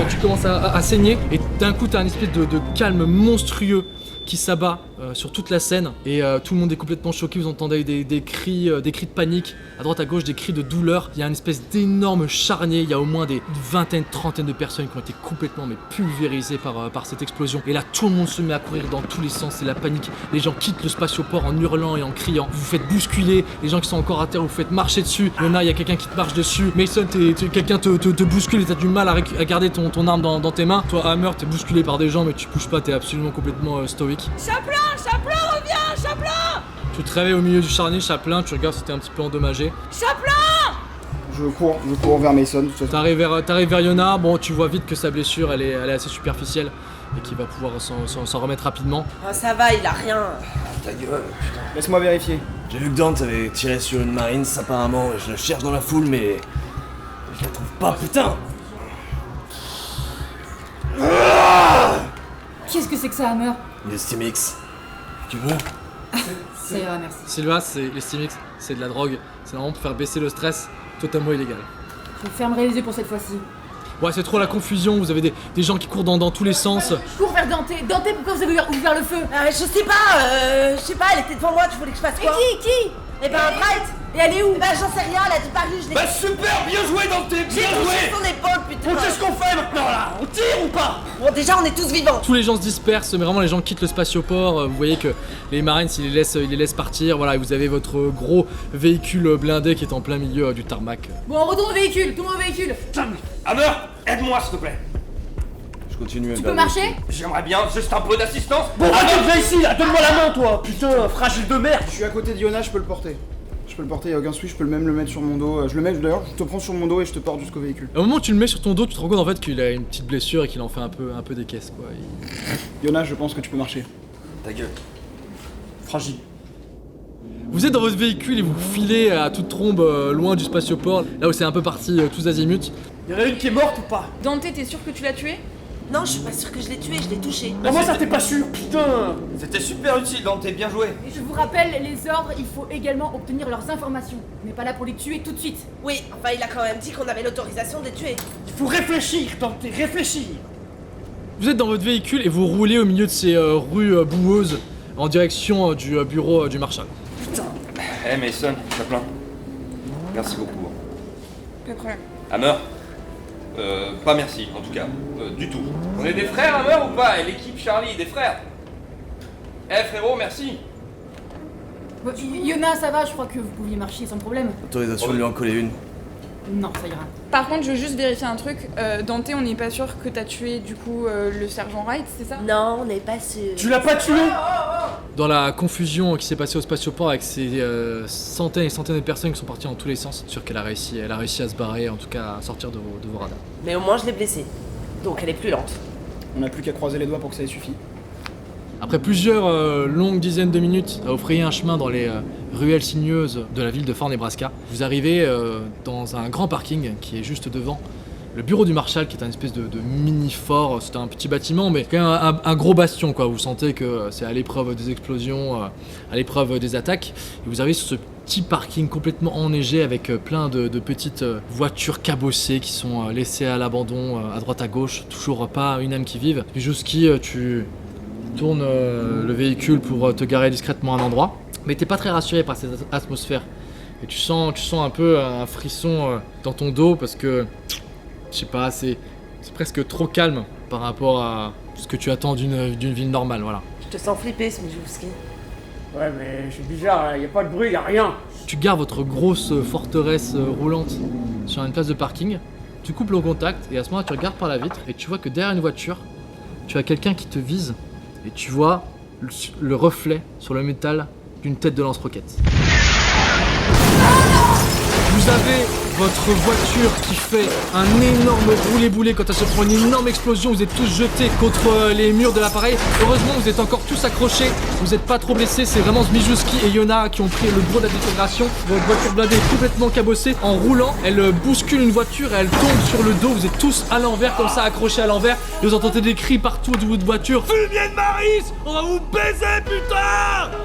à saigner, et d'un coup t'as un espèce de calme monstrueux qui s'abat sur toute la scène et tout le monde est complètement choqué. Vous entendez des cris de panique à droite à gauche, des cris de douleur. Il y a une espèce d'énorme charnier. Il y a au moins des vingtaines, trentaines de personnes qui ont été complètement pulvérisées par cette explosion. Et là, tout le monde se met à courir dans tous les sens. C'est la panique. Les gens quittent le spatioport en hurlant et en criant. Vous vous faites bousculer. Les gens qui sont encore à terre, vous faites marcher dessus. Il y a quelqu'un qui te marche dessus. Mason, quelqu'un te bouscule et t'as du mal à garder ton arme dans tes mains. Toi, Hammer, t'es bousculé par des gens, mais tu bouges pas. T'es absolument complètement stoïque. Chaplin, reviens, Chaplin! Tu te réveilles au milieu du charnier, Chaplin, tu regardes si t'es un petit peu endommagé. Chaplin! Je cours vers Mason. T'arrives vers Yona, bon tu vois vite que sa blessure elle est assez superficielle et qu'il va pouvoir s'en remettre rapidement. Ah, ça va, il a rien. Ta gueule, putain. Laisse-moi vérifier. J'ai vu que Dante avait tiré sur une Marines apparemment, et je le cherche dans la foule, mais je la trouve pas, putain. Qu'est-ce que c'est que ça, Hammer? Il est Stimix. Tu veux? Ça ira, merci. Sylvain, c'est les Stimix, c'est de la drogue, c'est vraiment pour faire baisser le stress, totalement illégal. Je fermerai les yeux pour cette fois-ci. Ouais, c'est trop la confusion, vous avez des gens qui courent dans tous les sens. Cours vers Dante. Dante, pourquoi vous avez ouvert le feu? Je sais pas, elle était devant moi, tu voulais que je fasse quoi? Qui? Eh ben, Bright! Et elle est où? Eh ben, j'en sais rien, elle a disparu, je l'ai... Bah super, bien joué Dante, J'ai bien touché joué! son épaule, putain! Bon, qu'est-ce qu'on fait maintenant là? On tire ou pas? Bon, déjà, on est tous vivants! Tous les gens se dispersent, mais vraiment les gens quittent le spatioport. Vous voyez que les Marines, ils les laissent partir. Voilà, et vous avez votre gros véhicule blindé qui est en plein milieu du tarmac. Bon, on retourne au véhicule, tout le monde au véhicule. Hammer, aide-moi s'il te plaît. Je continue à Tu peux marcher? J'aimerais bien juste un peu d'assistance. Bon, attends, viens ici là, donne-moi la main toi! Putain, fragile de merde! Je suis à côté de Yona, je peux le porter. Y a aucun souci, je peux même le mettre sur mon dos. Je le mets d'ailleurs, je te prends sur mon dos et je te porte jusqu'au véhicule. Au moment où tu le mets sur ton dos, tu te rends compte en fait qu'il a une petite blessure et qu'il en fait un peu des caisses quoi. Yona, je pense que tu peux marcher. Ta gueule. Fragile. Vous êtes dans votre véhicule et vous filez à toute trombe loin du spatioport, là où c'est un peu parti tous azimuts. Y en a une qui est morte ou pas? Dante, t'es sûr que tu l'as tué? Non, je suis pas sûre que je l'ai tué, je l'ai touché. Comment ça t'es pas sûr? Putain! C'était super utile, Dante, bien joué. Et je vous rappelle, les ordres, il faut également obtenir leurs informations. On n'est pas là pour les tuer tout de suite. Oui, enfin il a quand même dit qu'on avait l'autorisation de les tuer. Il faut réfléchir, Dante, réfléchir! Vous êtes dans votre véhicule et vous roulez au milieu de ces rues boueuses en direction du bureau du Marshal. Eh Mason, Chaplin, merci beaucoup. Pas de problème. Hammer, pas merci en tout cas, du tout. On est des frères Hammer ou pas? Et l'équipe Charlie, des frères? Eh frérot, merci. Bon, Yona, ça va, je crois que vous pouviez marcher sans problème. Autorisation de lui en coller une. Non, ça ira. Par contre, je veux juste vérifier un truc. Dante, on n'est pas sûr que t'as tué du coup le sergent Wright, c'est ça? Non, on n'est pas sûr. Tu l'as pas tué? Dans la confusion qui s'est passée au spatioport avec ces centaines et centaines de personnes qui sont parties dans tous les sens, c'est sûr qu'elle a réussi à se barrer, en tout cas à sortir de vos radars. Mais au moins je l'ai blessée. Donc elle est plus lente. On n'a plus qu'à croiser les doigts pour que ça ait suffi. Après plusieurs longues dizaines de minutes à vous frayer un chemin dans les ruelles sinueuses de la ville de Fort Nebraska, vous arrivez dans un grand parking qui est juste devant le bureau du Marshal, qui est un espèce de mini-fort. C'est un petit bâtiment, mais quand même un gros bastion, quoi. Vous sentez que c'est à l'épreuve des explosions, à l'épreuve des attaques. Et vous arrivez sur ce petit parking complètement enneigé avec plein de petites voitures cabossées qui sont laissées à l'abandon à droite à gauche. Toujours pas une âme qui vive. Puis jusqu'y tu tournes le véhicule pour te garer discrètement à un endroit. Mais t'es pas très rassuré par cette atmosphère. Et tu sens un peu un frisson dans ton dos parce que, je sais pas, c'est presque trop calme par rapport à ce que tu attends d'une ville normale, voilà. Je te sens flipper, Smijewski. Ouais, mais c'est bizarre, y a pas de bruit, y a rien. Tu gares votre grosse forteresse roulante sur une place de parking, tu coupes le contact et à ce moment-là tu regardes par la vitre et tu vois que derrière une voiture, tu as quelqu'un qui te vise et tu vois le reflet sur le métal d'une tête de lance-roquette. Vous avez votre voiture qui fait un énorme roulé-boulé quand elle se prend une énorme explosion. Vous êtes tous jetés contre les murs de l'appareil. Heureusement, vous êtes encore tous accrochés. Vous n'êtes pas trop blessés. C'est vraiment Smijewski et Yona qui ont pris le gros de la déflagration. Votre voiture blindée est complètement cabossée. En roulant, elle bouscule une voiture et elle tombe sur le dos. Vous êtes tous à l'envers, comme ça, accrochés à l'envers. Et vous entendez des cris partout de votre voiture. Fumier de Maris, on va vous baiser, putain!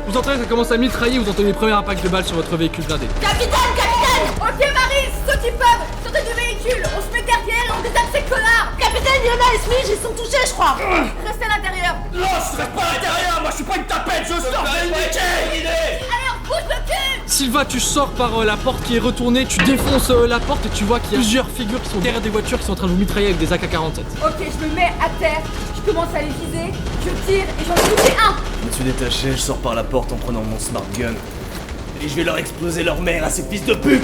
Vous entendez, ça commence à mitrailler, vous entendez les premiers impacts de balles sur votre véhicule blindé. Capitaine! Ok, Marie, ceux qui peuvent, sortez du véhicule, on se met derrière et on désarme ces connards! Capitaine, Yona et Smij, ils sont touchés, je crois. Restez à l'intérieur! Non, je serai pas à l'intérieur, moi je suis pas une tapette, je sors de l'unité. Alors, bouge le cul! Sylva, tu sors par la porte qui est retournée, tu défonces la porte et tu vois qu'il y a plusieurs figures qui sont derrière des voitures qui sont en train de vous mitrailler avec des AK-47. Ok, je me mets à terre, je commence à les viser, je tire et j'en ai touché un! Je me suis détaché, je sors par la porte en prenant mon smart gun. Et je vais leur exploser leur mère à ces fils de pute!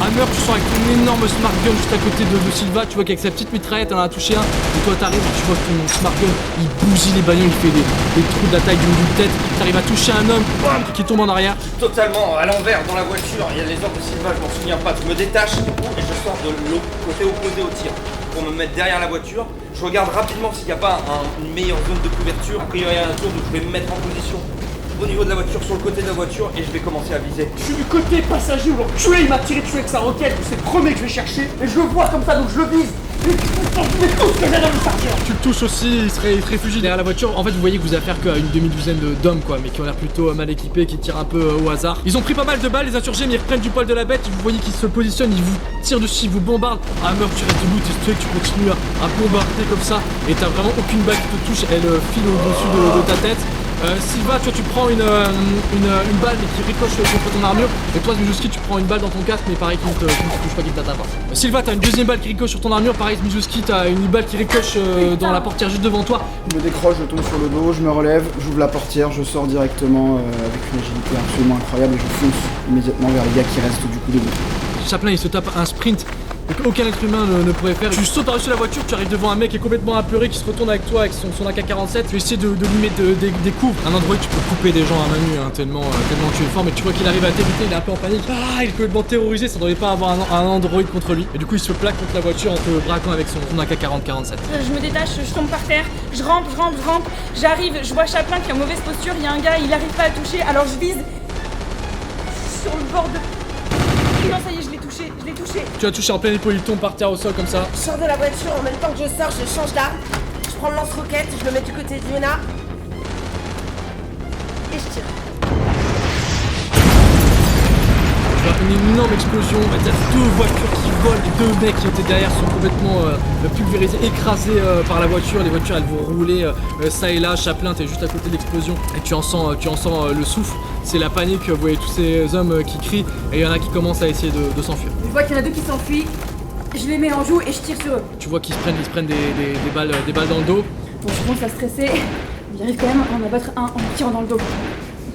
Hammer, tu sors avec ton énorme smart gun juste à côté de Sylva, tu vois qu'avec sa petite mitraillette, elle en a touché un, et toi t'arrives et tu vois que ton smart gun, il bousille les bagnoles, il fait des trous de la taille d'une tête, t'arrives à toucher un homme, bam, qui tombe en arrière. Totalement à l'envers dans la voiture, il y a les ordres de Sylva, je m'en souviens pas. Je me détache du coup et je sors de l'autre côté opposé au tir pour me mettre derrière la voiture. Je regarde rapidement s'il n'y a pas une meilleure zone de couverture. Après il y a un tour où je vais me mettre en position au niveau de la voiture, sur le côté de la voiture, et je vais commencer à viser. Je suis du côté passager où l'enculé il m'a tiré dessus avec sa roquette, c'est le premier que je vais chercher, et je le vois comme ça donc je le vise. Et tout ce que j'ai dans le chargeur. Tu le touches aussi, il se réfugie derrière la voiture. En fait, vous voyez que vous avez affaire qu'à une demi-douzaine d'hommes, quoi, mais qui ont l'air plutôt mal équipés, qui tirent un peu au hasard. Ils ont pris pas mal de balles, les insurgés, mais ils reprennent du poil de la bête. Vous voyez qu'ils se positionnent, ils vous tirent dessus, ils vous bombardent. Hammer, tu restes debout, tu continues à bombarder comme ça, et t'as vraiment aucune balle qui te touche, elle file au-dessus de ta tête. Sylva, tu prends une balle mais qui ricoche contre ton armure. Et toi, Smijewski, tu prends une balle dans ton casque, mais pareil, qui ne te touche pas, qui ne t'atteint pas. Sylva, t'as une deuxième balle qui ricoche sur ton armure. Pareil, Smijewski, t'as une balle qui ricoche dans la portière juste devant toi. Je me décroche, je tombe sur le dos, je me relève, j'ouvre la portière, je sors directement avec une agilité absolument incroyable et je fonce immédiatement vers les gars qui restent du coup debout. Chaplin, il se tape un sprint qu'aucun être humain ne pourrait faire. Tu sautes par-dessus la voiture, tu arrives devant un mec qui est complètement apeuré, qui se retourne avec toi avec son AK-47. Tu essaies de lui mettre des coups. Un Android, tu peux couper des gens à main nue, hein, tellement tu es fort, mais tu vois qu'il arrive à t'éviter, il est un peu en panique. Ah, il est complètement terrorisé, ça ne devrait pas avoir un Android contre lui. Et du coup, il se plaque contre la voiture en te braquant avec son AK-47. Je me détache, je tombe par terre, je rampe, j'arrive, je vois Chaplin qui est en mauvaise posture, il y a un gars, il arrive pas à toucher, alors je vise sur le bord Non, ça y est, je l'ai touché. Tu as touché en pleine épaule, il tombe par terre au sol comme ça. Je sors de la voiture, en même temps que je sors, je change d'arme. Je prends le lance-roquette, je le mets du côté d'Iona. Et je tire. Tu vois une énorme explosion, t'as deux voitures qui volent, les deux mecs qui étaient derrière sont complètement pulvérisés, écrasés par la voiture. Les voitures elles vont rouler ça et là. Chaplin, t'es juste à côté de l'explosion et tu en sens le souffle. C'est la panique, vous voyez tous ces hommes qui crient et il y en a qui commencent à essayer de s'enfuir. Je vois qu'il y en a 2 qui s'enfuient, je les mets en joue et je tire sur eux. Tu vois qu'ils se prennent des balles dans le dos. Bon, je commence à stresser, j'arrive quand même à en abattre un en me tirant dans le dos.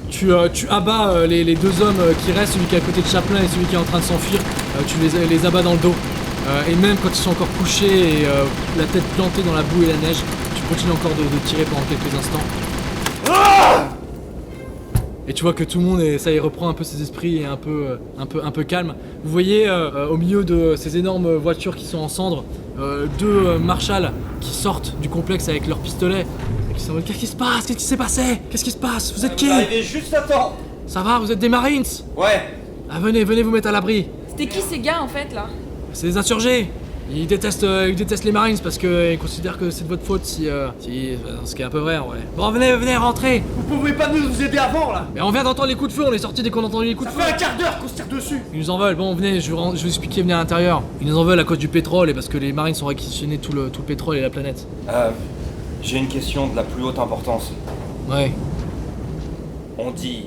Tu abats les deux hommes qui restent, celui qui est à côté de Chaplin et celui qui est en train de s'enfuir. Tu les abats dans le dos. Et même quand ils sont encore couchés et la tête plantée dans la boue et la neige, tu continues encore de tirer pendant quelques instants. Et tu vois que tout le monde ça y reprend un peu ses esprits et un peu calme. Vous voyez au milieu de ces énormes voitures qui sont en cendres, 2 marshals qui sortent du complexe avec leurs pistolets. Et qui sont en mode, qu'est-ce qui se passe? Qu'est-ce qui s'est passé? Qu'est-ce qui se passe? Vous êtes qui? Vous arrivez juste à temps. Ça va? Vous êtes des Marines? Ouais. Ah venez vous mettre à l'abri. C'était qui ces gars en fait là? C'est des insurgés. Ils détestent les Marines parce qu'ils considèrent que c'est de votre faute ce qui est un peu vrai en vrai. Bon venez, rentrez. Vous pouvez pas nous aider avant là? Mais on vient d'entendre les coups de feu, on est sortis dès qu'on a entendu les coups Ça de feu. fait un quart d'heure qu'on se tire dessus. Ils nous en veulent, bon venez, je vais vous expliquer, venez à l'intérieur. Ils nous en veulent à cause du pétrole et parce que les Marines ont réquisitionné tout le pétrole et la planète. J'ai une question de la plus haute importance. Ouais. On dit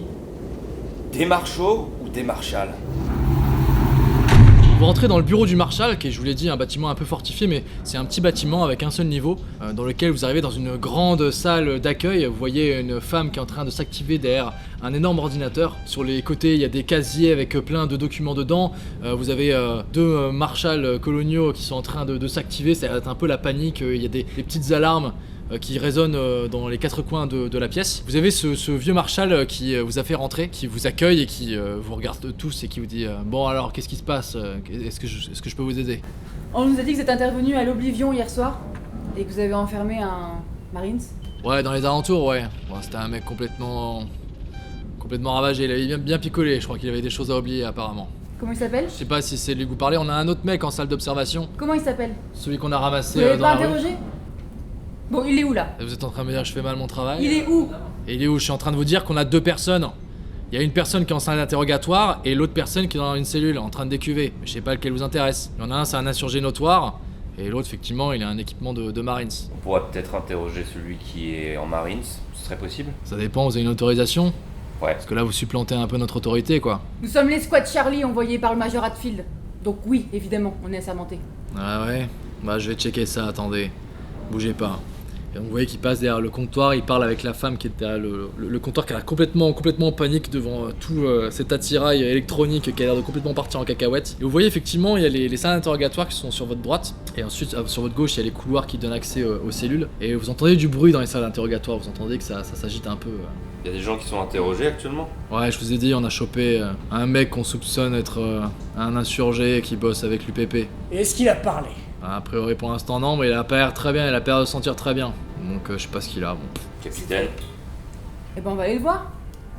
des marshals ou des marshals? Vous rentrez dans le bureau du Marshal, qui est, je vous l'ai dit, un bâtiment un peu fortifié, mais c'est un petit bâtiment avec un seul niveau, dans lequel vous arrivez dans une grande salle d'accueil. Vous voyez une femme qui est en train de s'activer derrière un énorme ordinateur. Sur les côtés, il y a des casiers avec plein de documents dedans. Vous avez 2 marshals coloniaux qui sont en train de s'activer. C'est un peu la panique, il y a des petites alarmes qui résonne dans les 4 coins de la pièce. Vous avez ce vieux marshal qui vous a fait rentrer, qui vous accueille et qui vous regarde tous et qui vous dit bon alors qu'est-ce qui se passe, est-ce que je peux vous aider? On nous a dit que vous êtes intervenu à l'Oblivion hier soir et que vous avez enfermé un Marines. Ouais, dans les alentours, ouais. Bon, c'était un mec complètement ravagé, il avait bien picolé, je crois qu'il avait des choses à oublier apparemment. Comment il s'appelle? Je sais pas si c'est lui que vous parlez, on a un autre mec en salle d'observation. Comment il s'appelle? Celui qu'on a ramassé Vous l'avez dans pas la rue. interrogé? Bon, il est où là? Et vous êtes en train de me dire que je fais mal mon travail? Il est où? Et il est où? Je suis en train de vous dire qu'on a 2 personnes. Il y a une personne qui est en salle d'interrogatoire et l'autre personne qui est dans une cellule en train de décuver. Mais je sais pas lequel vous intéresse. Il y en a un, c'est un insurgé notoire. Et l'autre, effectivement, il a un équipement de Marines. On pourrait peut-être interroger celui qui est en Marines, ce serait possible? Ça dépend, vous avez une autorisation? Ouais. Parce que là, vous supplantez un peu notre autorité, quoi. Nous sommes l'escouade Charlie envoyée par le Major Hatfield. Donc oui, évidemment, on est assermenté. Ah ouais? Bah, je vais checker ça, attendez. Bougez pas. Et donc, vous voyez qu'il passe derrière le comptoir, il parle avec la femme qui est derrière le comptoir, qui a l'air complètement en panique devant tout cet attirail électronique qui a l'air de complètement partir en cacahuète. Et vous voyez effectivement, il y a les salles d'interrogatoire qui sont sur votre droite, et ensuite sur votre gauche, il y a les couloirs qui donnent accès aux cellules. Et vous entendez du bruit dans les salles d'interrogatoire, vous entendez que ça s'agite un peu. Il y a des gens qui sont interrogés actuellement? Ouais, je vous ai dit, on a chopé un mec qu'on soupçonne être un insurgé qui bosse avec l'UPP. Et est-ce qu'il a parlé? A priori pour l'instant non, mais il a pas l'air très bien, il a pas l'air de se sentir très bien. Donc je sais pas ce qu'il a, bon. Capitaine? Eh ben on va aller le voir.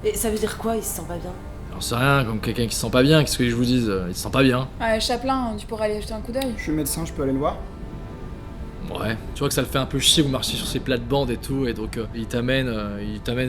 Et ça veut dire quoi, il se sent pas bien? J'en sais rien, comme quelqu'un qui se sent pas bien, qu'est-ce que je vous dise, il se sent pas bien. Chaplin, tu pourrais aller jeter un coup d'œil. Je suis médecin, je peux aller le voir? Ouais, tu vois que ça le fait un peu chier, vous marchez sur ses plates-bandes et tout, et donc il t'amène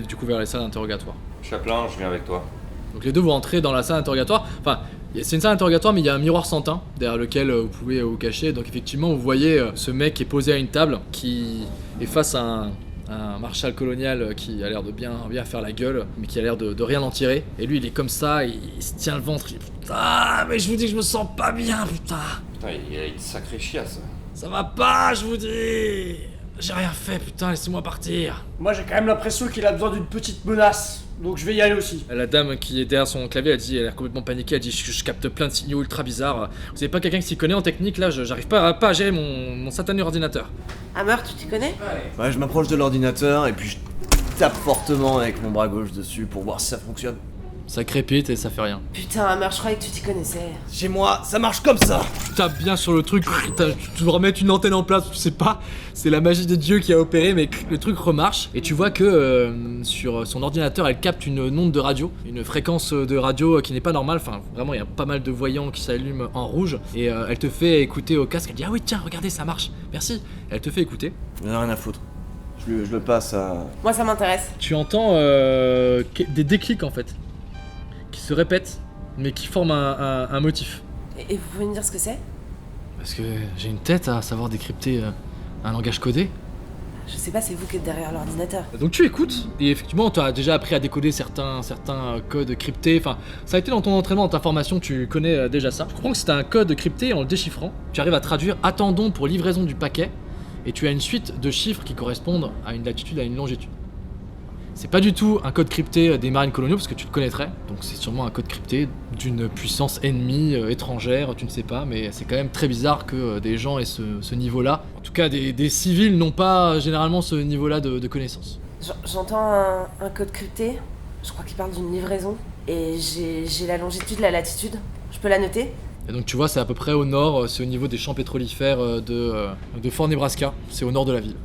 du coup vers les salles d'interrogatoire. Chaplin, je viens avec toi. Donc les deux vous rentrez dans la salle d'interrogatoire, enfin c'est une salle d'interrogatoire mais il y a un miroir sans teint derrière lequel vous pouvez vous cacher, donc effectivement vous voyez ce mec qui est posé à une table, qui est face à un marshal colonial qui a l'air de bien faire la gueule, mais qui a l'air de rien en tirer, et lui il est comme ça, il se tient le ventre, il dit putain mais je vous dis que je me sens pas bien putain. Putain, il a une sacrée chiasse. Ça va pas je vous dis. J'ai rien fait putain, laissez-moi partir. Moi j'ai quand même l'impression qu'il a besoin d'une petite menace, donc je vais y aller aussi. La dame qui est derrière son clavier, elle a l'air complètement paniquée, elle dit je capte plein de signaux ultra bizarres. Vous avez pas quelqu'un qui s'y connaît en technique là? J'arrive pas à gérer mon satané ordinateur. Hammer, tu t'y connais? Ouais, je m'approche de l'ordinateur et puis je tape fortement avec mon bras gauche dessus pour voir si ça fonctionne. Ça crépite et ça fait rien. Putain, Hammer, je croyais que tu t'y connaissais. Chez moi, ça marche comme ça. Tu tapes bien sur le truc, tu dois remettre une antenne en place, tu sais pas, c'est la magie de Dieu qui a opéré, mais le truc remarche. Et tu vois que sur son ordinateur, elle capte une onde de radio, une fréquence de radio qui n'est pas normale. Enfin, vraiment, il y a pas mal de voyants qui s'allument en rouge. Et elle te fait écouter au casque, elle dit ah oui, tiens, regardez, ça marche, merci. Et elle te fait écouter. J'en ai rien à foutre. Je le passe à... Moi, ça m'intéresse. Tu entends des déclics en fait, qui se répètent, mais qui forment un motif. Et vous pouvez me dire ce que c'est? Parce que j'ai une tête à savoir décrypter un langage codé. Je sais pas, c'est vous qui êtes derrière l'ordinateur. Donc tu écoutes, et effectivement tu as déjà appris à décoder certains codes cryptés, enfin ça a été dans ton entraînement, dans ta formation, tu connais déjà ça. Je comprends que c'est un code crypté, en le déchiffrant, tu arrives à traduire « attendons pour livraison du paquet » et tu as une suite de chiffres qui correspondent à une latitude, à une longitude. C'est pas du tout un code crypté des marines coloniaux parce que tu le connaîtrais, donc c'est sûrement un code crypté d'une puissance ennemie, étrangère, tu ne sais pas, mais c'est quand même très bizarre que des gens aient ce niveau-là. En tout cas, des civils n'ont pas généralement ce niveau-là de connaissances. J'entends un code crypté, je crois qu'il parle d'une livraison, et j'ai la longitude, la latitude. Je peux la noter? Et donc tu vois, c'est à peu près au nord, c'est au niveau des champs pétrolifères de Fort Nebraska, c'est au nord de la ville.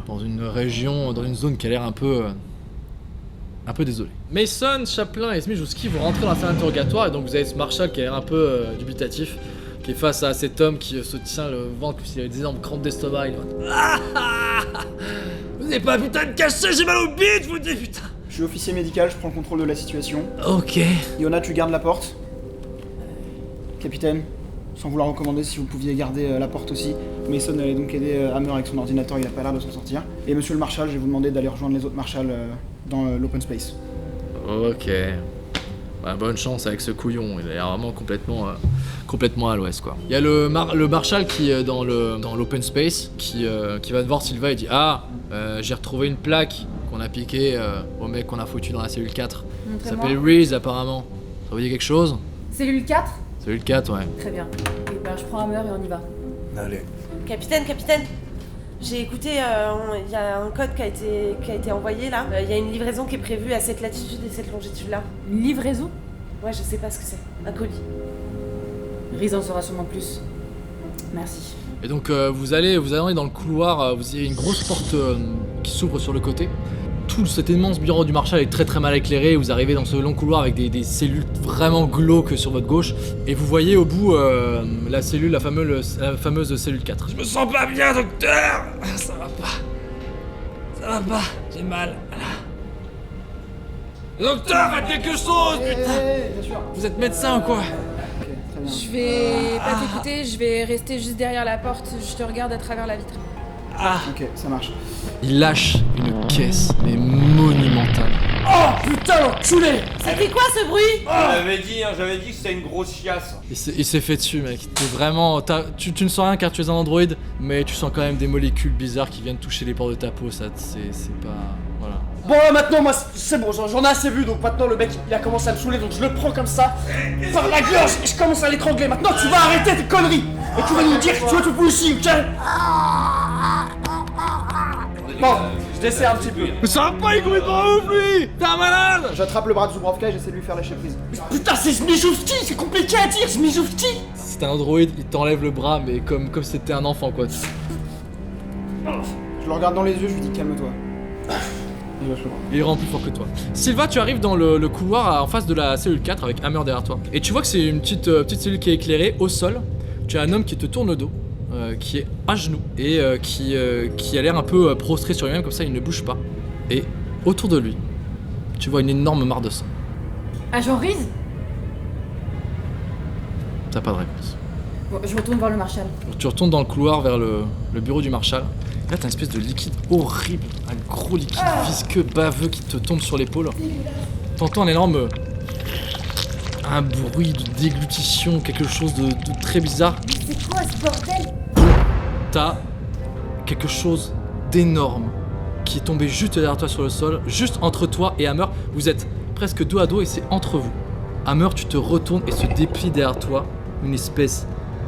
Dans une région, dans une zone qui a l'air un peu désolée. Mason, Chaplin et Smijowski vont rentrer dans la salle d'interrogatoire et donc vous avez ce Marshall qui a l'air un peu dubitatif, qui est face à cet homme qui se tient le ventre comme s'il avait des énormes crampes d'estomac. Il va... Vous n'avez pas putain de cacher, j'ai mal au bide, je vous dis putain. Je suis officier médical, je prends le contrôle de la situation. Ok. Yona, tu gardes la porte. Capitaine, sans vous la recommander, si vous pouviez garder la porte aussi. Mason allait donc aider Hammer avec son ordinateur, il a pas l'air de s'en sortir. Et monsieur le Marshal, je vais vous demander d'aller rejoindre les autres Marshals dans l'open space. Ok. Bah, bonne chance avec ce couillon, il a l'air vraiment complètement à l'ouest quoi. Il y a le Marshal qui est dans l'open space qui va voir Silva et dit ah j'ai retrouvé une plaque qu'on a piquée au mec qu'on a foutu dans la cellule 4. Ça s'appelle Reese apparemment. Ça vous dit quelque chose? Cellule 4? Cellule 4 ouais. Très bien. Et ben je prends Hammer et on y va. Allez. Capitaine, j'ai écouté, il y a un code qui a été envoyé là. Il y a une livraison qui est prévue à cette latitude et cette longitude là. Une livraison? Ouais, je sais pas ce que c'est. Un colis. Riz en saura sûrement plus. Merci. Et donc vous allez dans le couloir, vous avez une grosse porte qui s'ouvre sur le côté. Tout cet immense bureau du Marshal est très très mal éclairé, vous arrivez dans ce long couloir avec des cellules vraiment glauques sur votre gauche et vous voyez au bout la fameuse cellule 4. Je me sens pas bien, docteur. Ça va pas, j'ai mal. Docteur, faites quelque chose, putain. Bien sûr. Vous êtes médecin ou quoi? Ok, très bien. Je vais pas t'écouter, je vais rester juste derrière la porte, je te regarde à travers la vitre. Ok, ça marche. Il lâche une caisse, mais monumentale. Oh putain l'enculé! C'était quoi ce bruit? J'avais dit que c'était une grosse chiasse. Il s'est fait dessus mec, t'es vraiment... Tu ne sens rien car tu es un androïde, mais tu sens quand même des molécules bizarres qui viennent toucher les pores de ta peau, ça c'est pas... Voilà. Bon maintenant moi c'est bon, j'en ai assez vu, donc maintenant le mec il a commencé à me saouler, donc je le prends comme ça, par la gorge, et je commence à l'étrangler. Maintenant tu vas arrêter tes conneries, et tu vas nous dire que tu veux tout ici, ok? Bon, je desserre un petit peu. Mais ça va pas, il courait pas ouf lui! T'es un malade! J'attrape le bras de Zubrovka et j'essaie de lui faire lâcher prise. Putain c'est Smijowski, c'est compliqué à dire, Smijowski! Si t'es un androïde, il t'enlève le bras, mais comme si c'était un enfant quoi. Je le regarde dans les yeux, je lui dis calme-toi. Il lâche le bras. Il est vraiment plus fort que toi. Sylva, tu arrives dans le couloir en face de la cellule 4 avec Hammer derrière toi. Et tu vois que c'est une petite cellule qui est éclairée au sol. Tu as un homme qui te tourne le dos, qui est à genoux et qui a l'air un peu prostré sur lui-même, comme ça il ne bouge pas. Et autour de lui, tu vois une énorme mare de sang. Agent Riz? T'as pas de réponse. Bon, je retourne voir le Marshal. Tu retournes dans le couloir vers le bureau du Marshal. Là, t'as une espèce de liquide horrible, un gros liquide visqueux, baveux qui te tombe sur l'épaule. T'entends un bruit de déglutition, quelque chose de très bizarre. Mais c'est quoi ce bordel? T'as quelque chose d'énorme qui est tombé juste derrière toi sur le sol, juste entre toi et Hammer. Vous êtes presque dos à dos et c'est entre vous. Hammer, tu te retournes et se déplie derrière toi une espèce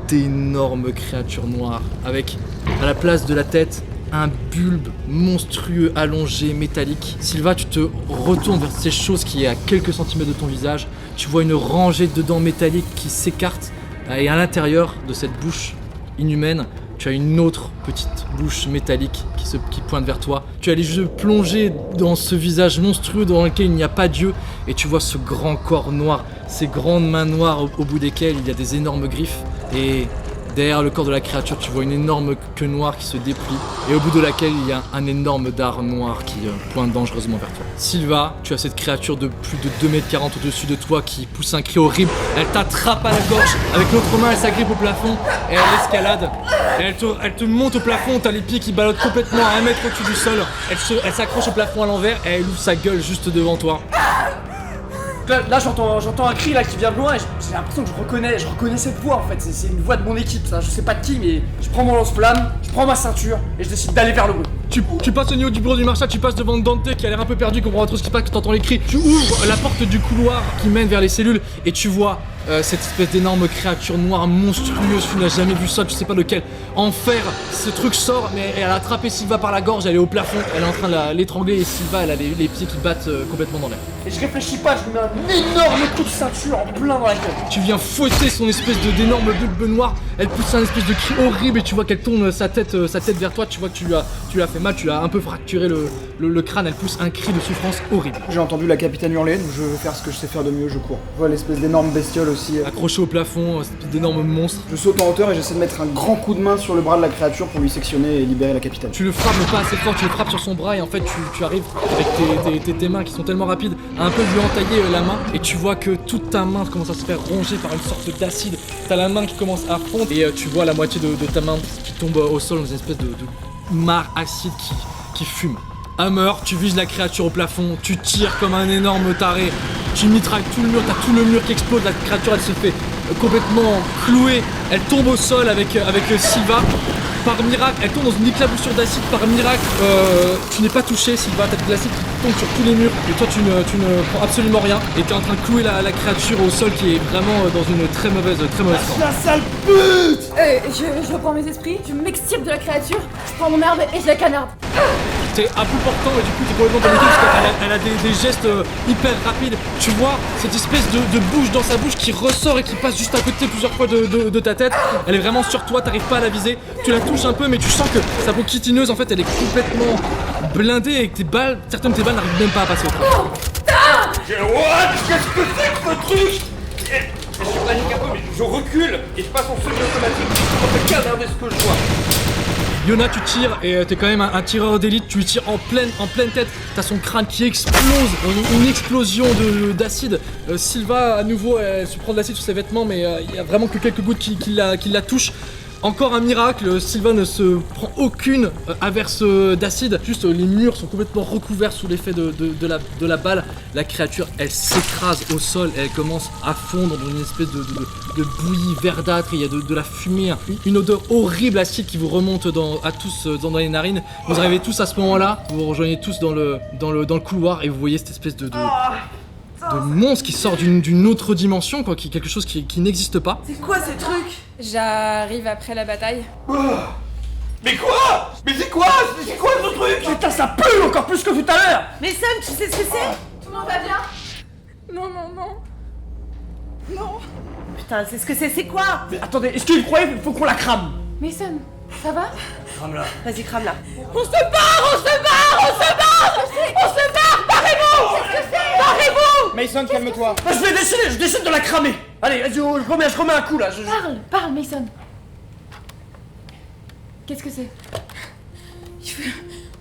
d'énorme créature noire avec, à la place de la tête, un bulbe monstrueux, allongé, métallique. Sylva, tu te retournes vers ces choses qui est à quelques centimètres de ton visage. Tu vois une rangée de dents métalliques qui s'écartent. Et à l'intérieur de cette bouche inhumaine, tu as une autre petite bouche métallique qui pointe vers toi. Tu as les yeux plongés dans ce visage monstrueux dans lequel il n'y a pas Dieu. Et tu vois ce grand corps noir, ces grandes mains noires au bout desquelles il y a des énormes griffes. Et derrière le corps de la créature, tu vois une énorme queue noire qui se déplie et au bout de laquelle il y a un énorme dard noir qui pointe dangereusement vers toi. Sylva, tu as cette créature de plus de 2,40 m au-dessus de toi qui pousse un cri horrible. Elle t'attrape à la gorge, avec l'autre main elle s'agrippe au plafond et elle escalade. Et elle te monte au plafond, t'as les pieds qui ballottent complètement à 1 mètre au-dessus du sol. Elle s'accroche au plafond à l'envers et elle ouvre sa gueule juste devant toi. Là j'entends un cri là qui vient de loin et j'ai l'impression que je reconnais cette voix en fait, c'est une voix de mon équipe ça, je sais pas de qui mais je prends mon lance-flamme, je prends ma ceinture et je décide d'aller vers le bruit. Tu passes au niveau du bureau du marshal, tu passes devant Dante qui a l'air un peu perdu, comprend pas trop ce qui se passe, tu entends les cris. Tu ouvres la porte du couloir qui mène vers les cellules et tu vois cette espèce d'énorme créature noire monstrueuse, tu n'as jamais vu ça, tu sais pas de quel enfer ce truc sort, mais elle a attrapé Sylva par la gorge, elle est au plafond, elle est en train de l'étrangler et Sylva elle a les pieds qui battent complètement dans l'air. Et je réfléchis pas, je lui mets un énorme coup de ceinture en plein dans la gueule. Tu viens fouetter son espèce d'énorme bulbe noir, elle pousse un espèce de cri horrible et tu vois qu'elle tourne sa tête vers toi, tu vois que tu lui as fait mal, tu lui as un peu fracturé le crâne, elle pousse un cri de souffrance horrible. J'ai entendu la capitaine hurler, donc je vais faire ce que je sais faire de mieux, je cours. Je vois l'espèce d'énorme bestiole aussi. Accroché au plafond, cette espèce d'énorme monstre. Je saute en hauteur et j'essaie de mettre un grand coup de main sur le bras de la créature pour lui sectionner et libérer la capitaine. Tu le frappes mais pas assez fort, tu le frappes sur son bras et en fait tu arrives avec tes mains qui sont tellement rapides à un peu lui entailler la main et tu vois que toute ta main commence à se faire ronger par une sorte d'acide. T'as la main qui commence à fondre et tu vois la moitié de ta main qui tombe au sol dans une espèce de mare acide qui fume. Hammer, tu vises la créature au plafond, tu tires comme un énorme taré, tu mitrailles tout le mur, t'as tout le mur qui explose, la créature elle se fait complètement clouer, elle tombe au sol avec Sylva. Par miracle, elle tombe dans une éclaboussure d'acide, par miracle, tu n'es pas touché Sylva, t'as de l'acide qui tombe sur tous les murs et toi tu ne prends absolument rien et t'es en train de clouer la créature au sol qui est vraiment dans une très mauvaise forme. La sale pute! Je reprends mes esprits, je m'extirpe de la créature, je prends mon arme et je la canarde. T'es à bout portant et du coup t'es complètement paniqué parce qu'elle a des gestes hyper rapides. Tu vois cette espèce de bouche dans sa bouche qui ressort et qui passe juste à côté plusieurs fois de ta tête. Elle est vraiment sur toi, t'arrives pas à la viser. Tu la touches un peu mais tu sens que sa peau chitineuse en fait elle est complètement blindée et que certaines de tes balles n'arrivent même pas à passer au travers. What? Qu'est-ce que c'est que ce truc? Je panique un peu mais je recule et je passe en semi-automatique pour te canarder ce que je vois. Yona, tu tires et t'es quand même un tireur d'élite, tu lui tires en pleine tête, t'as son crâne qui explose, une explosion d'acide. Sylva, à nouveau, elle se prend de l'acide sur ses vêtements, mais il y a vraiment que quelques gouttes qui la touchent. Encore un miracle, Sylva ne se prend aucune averse d'acide, juste les murs sont complètement recouverts sous l'effet de la balle. La créature, elle s'écrase au sol, elle commence à fondre dans une espèce de bouillie verdâtre, il y a de la fumée, une odeur horrible acide qui vous remonte à tous dans les narines. Vous arrivez tous à ce moment-là, vous vous rejoignez tous dans le couloir et vous voyez cette espèce de monstre qui sort d'une autre dimension, quoi, quelque chose qui n'existe pas. C'est quoi ces trucs? J'arrive après la bataille. Mais quoi? Mais c'est quoi ce truc? Putain ça pue encore plus que tout à l'heure! Mais Sam, tu sais ce que c'est? Tout le monde va bien? Non. Putain, c'est ce que c'est quoi? Mais attendez, est-ce qu'il croyait qu'il faut qu'on la crame? Mason, ça va? Crame-la. Vas-y, crame-la. On se barre! Barrez-vous! Mason, calme-toi. Bah, je décide de la cramer! Allez, vas-y, je remets un coup là! Parle, Mason. Qu'est-ce que c'est?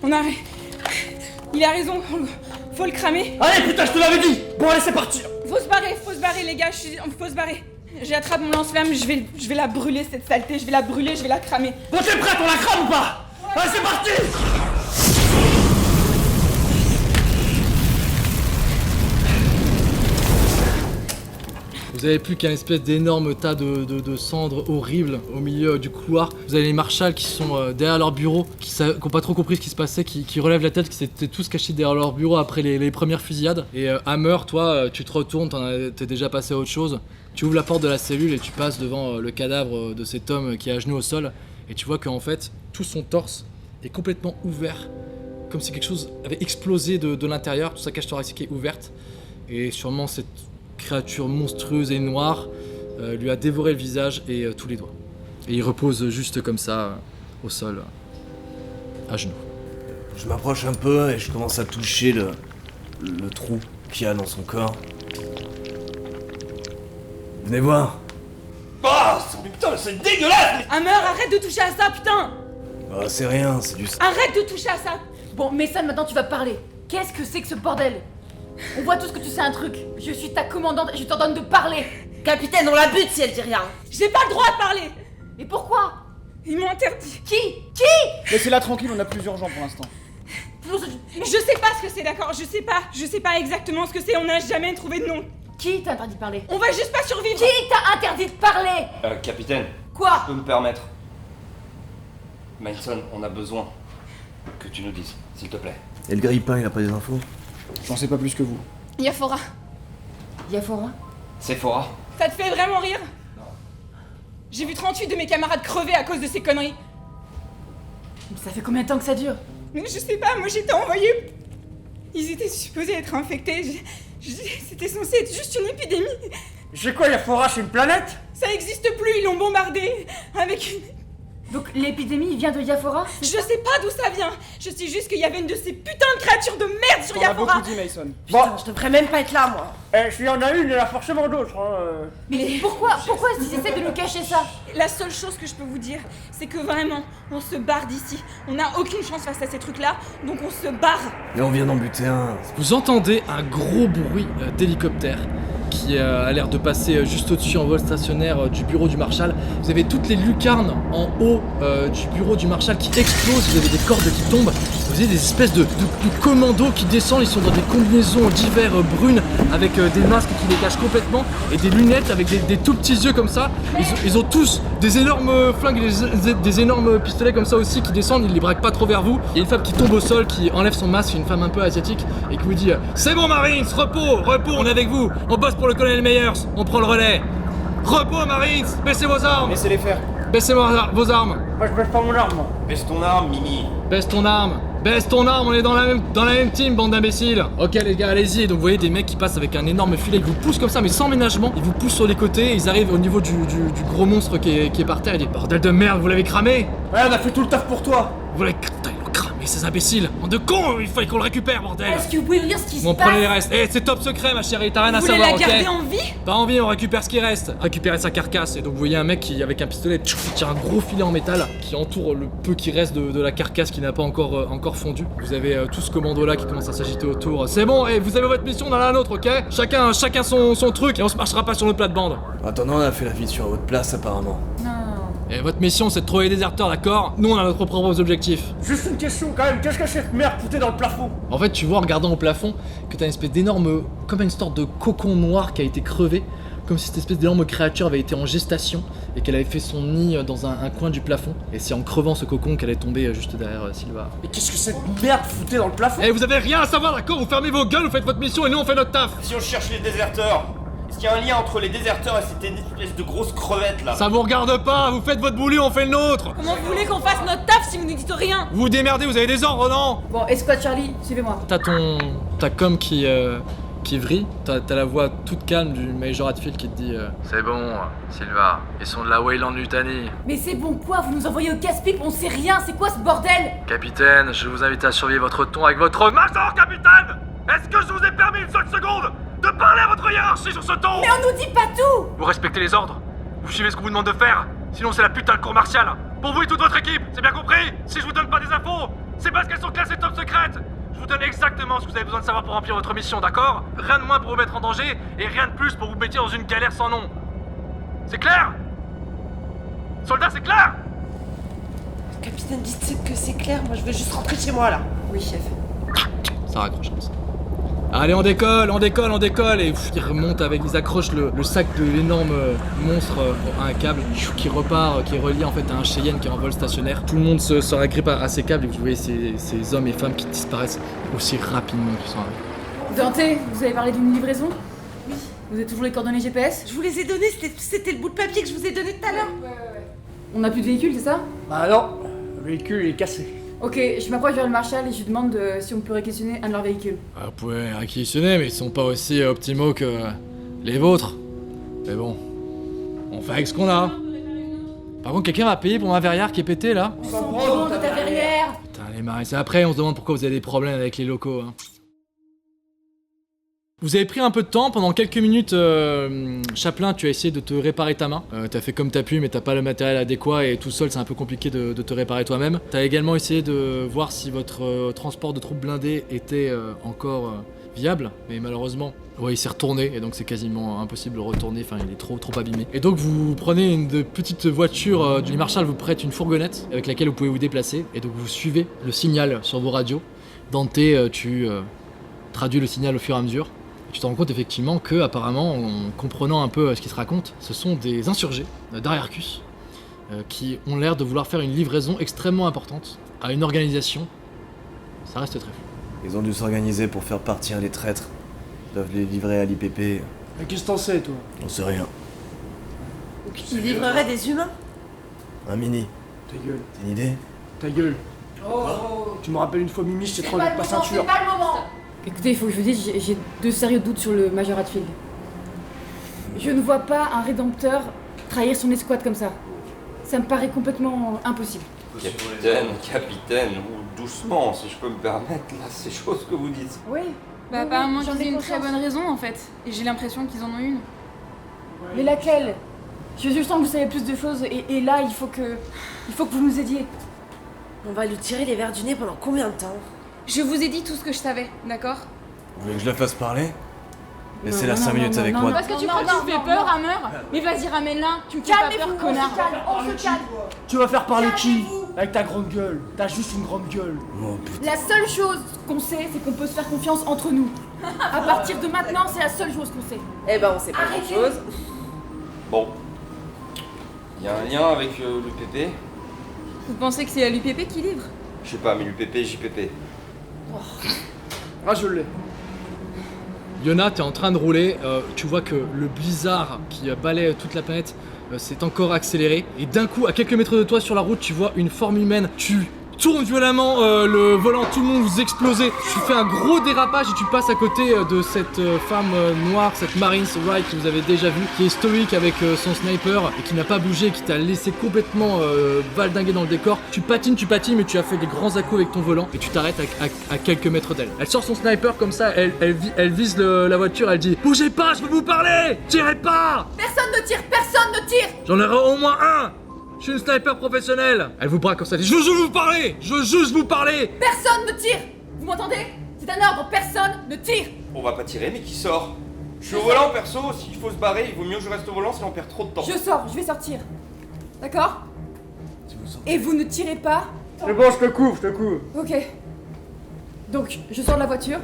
On arrête. Il a raison, faut le cramer. Allez, putain, je te l'avais dit! Bon, allez, c'est parti! Faut se barrer les gars, faut se barrer. J'attrape mon lance-flamme, je vais la brûler cette saleté, je vais la brûler, je vais la cramer. Bon, t'es prête, on la crame ou pas? Allez, c'est parti! Vous avez plus qu'un espèce d'énorme tas de cendres horribles au milieu du couloir. Vous avez les marshals qui sont derrière leur bureau, qui n'ont pas trop compris ce qui se passait, qui relèvent la tête, qui s'étaient tous cachés derrière leur bureau après les premières fusillades. Et Hammer, toi, tu te retournes, t'es déjà passé à autre chose. Tu ouvres la porte de la cellule et tu passes devant le cadavre de cet homme qui est à genoux au sol. Et tu vois qu'en fait, tout son torse est complètement ouvert, comme si quelque chose avait explosé de l'intérieur, toute sa cage thoracique est ouverte, et sûrement cette créature monstrueuse et noire lui a dévoré le visage et tous les doigts. Et il repose juste comme ça, au sol, à genoux. Je m'approche un peu et je commence à toucher le trou qu'il y a dans son corps. Venez voir. Ah, putain, c'est dégueulasse! Hammer, arrête de toucher à ça, putain! Ah, c'est rien, c'est du... Arrête de toucher à ça! Bon, Mason, maintenant tu vas parler. Qu'est-ce que c'est que ce bordel? On voit tous que tu sais un truc. Je suis ta commandante et je t'ordonne de parler. Capitaine, on la bute si elle dit rien. J'ai pas le droit de parler! Mais pourquoi? Ils m'ont interdit. Qui? Laissez-la tranquille, on a plus urgent pour l'instant. Je sais pas ce que c'est, d'accord? Je sais pas exactement ce que c'est, on n'a jamais trouvé de nom. Qui t'a interdit de parler? On va juste pas survivre! Qui t'a interdit de parler? Capitaine, Quoi? je peux me permettre. Mason, on a besoin que tu nous dises, s'il te plaît. Et le grippin, il a pas des infos? J'en sais pas plus que vous. Yaphora, Yaphora? Sephora? ça te fait vraiment rire? J'ai vu 38 de mes camarades crever à cause de ces conneries. Mais ça fait combien de temps que ça dure? Mais je sais pas, moi j'étais envoyée. Ils étaient supposés être infectés. C'était censé être juste une épidémie. J'ai quoi, Yaphora, c'est une planète? Ça existe plus, ils l'ont bombardé avec une... Donc l'épidémie vient de Yaphora? Je sais pas d'où ça vient. Je sais juste qu'il y avait une de ces putains de créatures de merde sur T'en as Yaphora. beaucoup dit, Mason. Putain, je devrais même pas être là, moi. S'il y en a une, il y en a forcément d'autres, hein. Mais pourquoi est-ce qu'ils essaient de nous cacher ça? La seule chose que je peux vous dire, c'est que vraiment, on se barre d'ici. On n'a aucune chance face à ces trucs-là, donc on se barre. Mais on vient d'en buter un. Vous entendez un gros bruit d'hélicoptère qui a l'air de passer juste au-dessus en vol stationnaire du bureau du Marshal. Vous avez toutes les lucarnes en haut du bureau du Marshal qui explosent, vous avez des cordes qui tombent, vous avez des espèces de commandos qui descendent, ils sont dans des combinaisons d'hiver brunes avec des masques qui les cachent complètement et des lunettes avec des tout petits yeux comme ça. Ils ont tous des énormes flingues et des énormes pistolets comme ça aussi qui descendent, ils les braquent pas trop vers vous. Il y a une femme qui tombe au sol, qui enlève son masque, une femme un peu asiatique et qui vous dit « C'est bon Marines, repos, on est avec vous, on bosse pour le colonel Meyers, on prend le relais. Repos Marines, baissez vos armes, Laissez-les faire. baissez vos armes, Moi, je baisse pas mon arme, moi. Baisse ton arme, Mimi. baisse ton arme, on est dans la même team, bande d'imbéciles. Ok les gars, allez-y. Et donc vous voyez des mecs qui passent avec un énorme filet, ils vous poussent comme ça mais sans ménagement, ils vous poussent sur les côtés, et ils arrivent au niveau du gros monstre qui est par terre, et ils disent bordel de merde, vous l'avez cramé? Ouais, on a fait tout le taf pour toi. Vous l'avez cramé ces imbéciles, bande de cons, il fallait qu'on le récupère bordel. Est-ce que vous pouvez nous dire ce qui se Bon passe? prenez les restes, c'est top secret ma chérie, t'as rien à Vous voulez savoir, la garder ok? en vie? Pas envie, on récupère ce qui reste. Récupérer sa carcasse. Et donc vous voyez un mec qui, avec un pistolet, il tire un gros filet en métal qui entoure le peu qui reste de la carcasse qui n'a pas encore fondu. Vous avez tout ce commando là qui commence à s'agiter autour. C'est bon, vous avez votre mission dans la nôtre, ok? Chacun son truc et on se marchera pas sur notre plate-bande. Attendant, on a fait la vie sur votre place apparemment. Non. Et votre mission c'est de trouver les déserteurs, d'accord? Nous on a notre propre objectif. Juste une question, quand même. Qu'est-ce que cette merde foutait dans le plafond? En fait, tu vois en regardant au plafond que t'as une espèce d'énorme, comme une sorte de cocon noir qui a été crevé, comme si cette espèce d'énorme créature avait été en gestation et qu'elle avait fait son nid dans un coin du plafond. Et c'est en crevant ce cocon qu'elle est tombée juste derrière Sylva. Mais qu'est-ce que cette merde foutait dans le plafond? Eh, vous avez rien à savoir, d'accord? Vous fermez vos gueules, vous faites votre mission et nous on fait notre taf. Si on cherche les déserteurs, est-ce qu'il y a un lien entre les déserteurs et cette espèce de grosse crevette là? Ça vous regarde pas, vous faites votre boulot, on fait le nôtre. Comment vous voulez qu'on fasse notre taf si vous nous dites rien? Vous vous démerdez, vous avez des ordres, non? Bon, Escouade Charlie, suivez-moi. T'as com qui vrille, t'as la voix toute calme du Major Hatfield qui te dit c'est bon, Sylva, ils sont de la Weyland Lutanie. Mais c'est bon quoi? Vous nous envoyez au casse-pipe, on sait rien, c'est quoi ce bordel? Capitaine, je vous invite à surveiller votre ton avec votre major, capitaine. Est-ce que je vous ai permis une seule seconde de parler à votre hiérarchie sur ce ton? Mais on nous dit pas tout! Vous respectez les ordres? Vous suivez ce qu'on vous demande de faire? Sinon c'est la putain de cour martiale. Pour vous et toute votre équipe, c'est bien compris? Si je vous donne pas des infos, c'est parce qu'elles sont classées top secrètes. Je vous donne exactement ce que vous avez besoin de savoir pour remplir votre mission, d'accord? Rien de moins pour vous mettre en danger et rien de plus pour vous mettre dans une galère sans nom. C'est clair? Soldat, c'est clair? Capitaine, dites que c'est clair, moi je veux juste rentrer chez moi là. Oui, chef. Ça raccroche comme ça. Allez, on décolle et ils remontent ils accrochent le sac de l'énorme monstre à un câble qui repart, qui est relié en fait à un Cheyenne qui est en vol stationnaire. Tout le monde se agrippe à ces câbles et vous voyez ces hommes et femmes qui disparaissent aussi rapidement qu'ils sont arrivés. Dante, vous avez parlé d'une livraison? Oui. Vous avez toujours les coordonnées GPS? Je vous les ai donnés, c'était le bout de papier que je vous ai donné tout à l'heure. On n'a plus de véhicule, c'est ça? Bah non, le véhicule est cassé. Ok, je m'approche vers le Marshal et je lui demande si on peut réquisitionner un de leurs véhicules. Vous pouvez réquisitionner, mais ils sont pas aussi optimaux que les vôtres. Mais bon, on fait avec ce qu'on a. Par contre, quelqu'un va payer pour ma verrière qui est pétée là? On s'en prend de ta verrière. Putain, les marins, c'est après, on se demande pourquoi vous avez des problèmes avec les locaux. Hein. Vous avez pris un peu de temps, pendant quelques minutes, Chaplin, tu as essayé de te réparer ta main. T'as fait comme t'as pu, mais t'as pas le matériel adéquat et tout seul, c'est un peu compliqué de te réparer toi-même. T'as également essayé de voir si votre transport de troupes blindées était encore viable, mais malheureusement, ouais, il s'est retourné et donc c'est quasiment impossible de le retourner, enfin il est trop abîmé. Et donc vous prenez une petite voiture, du Marshal vous prête une fourgonnette avec laquelle vous pouvez vous déplacer et donc vous suivez le signal sur vos radios. Dante, tu traduis le signal au fur et à mesure. Tu te rends compte effectivement que, apparemment, en comprenant un peu ce qui se raconte, ce sont des insurgés d'Ariarchus qui ont l'air de vouloir faire une livraison extrêmement importante à une organisation. Ça reste très flou. Ils ont dû s'organiser pour faire partir les traîtres. Ils doivent les livrer à l'IPP. Mais qu'est-ce que t'en sais, toi? On sait rien. Ils livreraient des humains? Un mini. Ta gueule, T'as une idée? ta gueule. Tu me rappelles une fois Mimi, je t'ai trop avec ma ceinture. pas le moment. Écoutez, il faut que je vous dise, j'ai de sérieux doutes sur le Major Hatfield. Je ne vois pas un rédempteur trahir son escouade comme ça. Ça me paraît complètement impossible. Capitaine, ou doucement, si je peux me permettre, là, ces choses que vous dites. Oui. Bah apparemment j'en qu'ils ai aient une très conscience. bonne raison en fait. Et j'ai l'impression qu'ils en ont une. Mais laquelle? Je sens que vous savez plus de choses et là, il faut que vous nous aidiez. On va lui tirer les verres du nez pendant combien de temps? Je vous ai dit tout ce que je savais, d'accord? Vous voulez que je le fasse parler? Laissez-la Non, 5 non, minutes non, avec non, moi. Parce que tu Non, crois que non, tu me fais non, peur, non. Hammer? Mais vas-y, ramène-la, tu me fais pas peur, connard. On se calme. Tu vas faire parler qui? Avec ta grande gueule. T'as juste une grande gueule. Oh putain. La seule chose qu'on sait, c'est qu'on peut se faire confiance entre nous. À partir de maintenant, c'est la seule chose qu'on sait. Eh ben, on sait pas Arrêtez. grand chose. Bon. Il y a un lien avec l'UPP? Vous pensez que c'est à l'UPP qui livre? Je sais pas, mais l'UPP, JPP. Ah, je l'ai. Yona, t'es en train de rouler, tu vois que le blizzard qui balaie toute la planète s'est encore accéléré. Et d'un coup, à quelques mètres de toi sur la route, tu vois une forme humaine. Tu tournes violemment le volant, tout le monde vous explosez. Tu fais un gros dérapage et tu passes à côté de cette femme noire, cette Marines Wright que vous avez déjà vue, qui est stoïque avec son sniper et qui n'a pas bougé, qui t'a laissé complètement valdinguer dans le décor. Tu patines, mais tu as fait des grands à-coups avec ton volant et tu t'arrêtes à quelques mètres d'elle. Elle sort son sniper comme ça, elle vise la voiture, elle dit « Bougez pas, je peux vous parler! Tirez pas !» Personne ne tire, personne ne tire. J'en aurai au moins un! Je suis une sniper professionnelle! Elle vous braque comme ça, elle dit je veux juste vous parler! Je veux juste vous parler! Personne ne tire. Vous m'entendez? C'est un ordre, personne ne tire. On va pas tirer, mais qui sort? Je suis au volant, perso, s'il faut se barrer, il vaut mieux que je reste au volant, sinon on perd trop de temps. Je sors, je vais sortir. D'accord? Et vous ne tirez pas. C'est bon, je te couvre, je te couvre. Ok. Donc, je sors de la voiture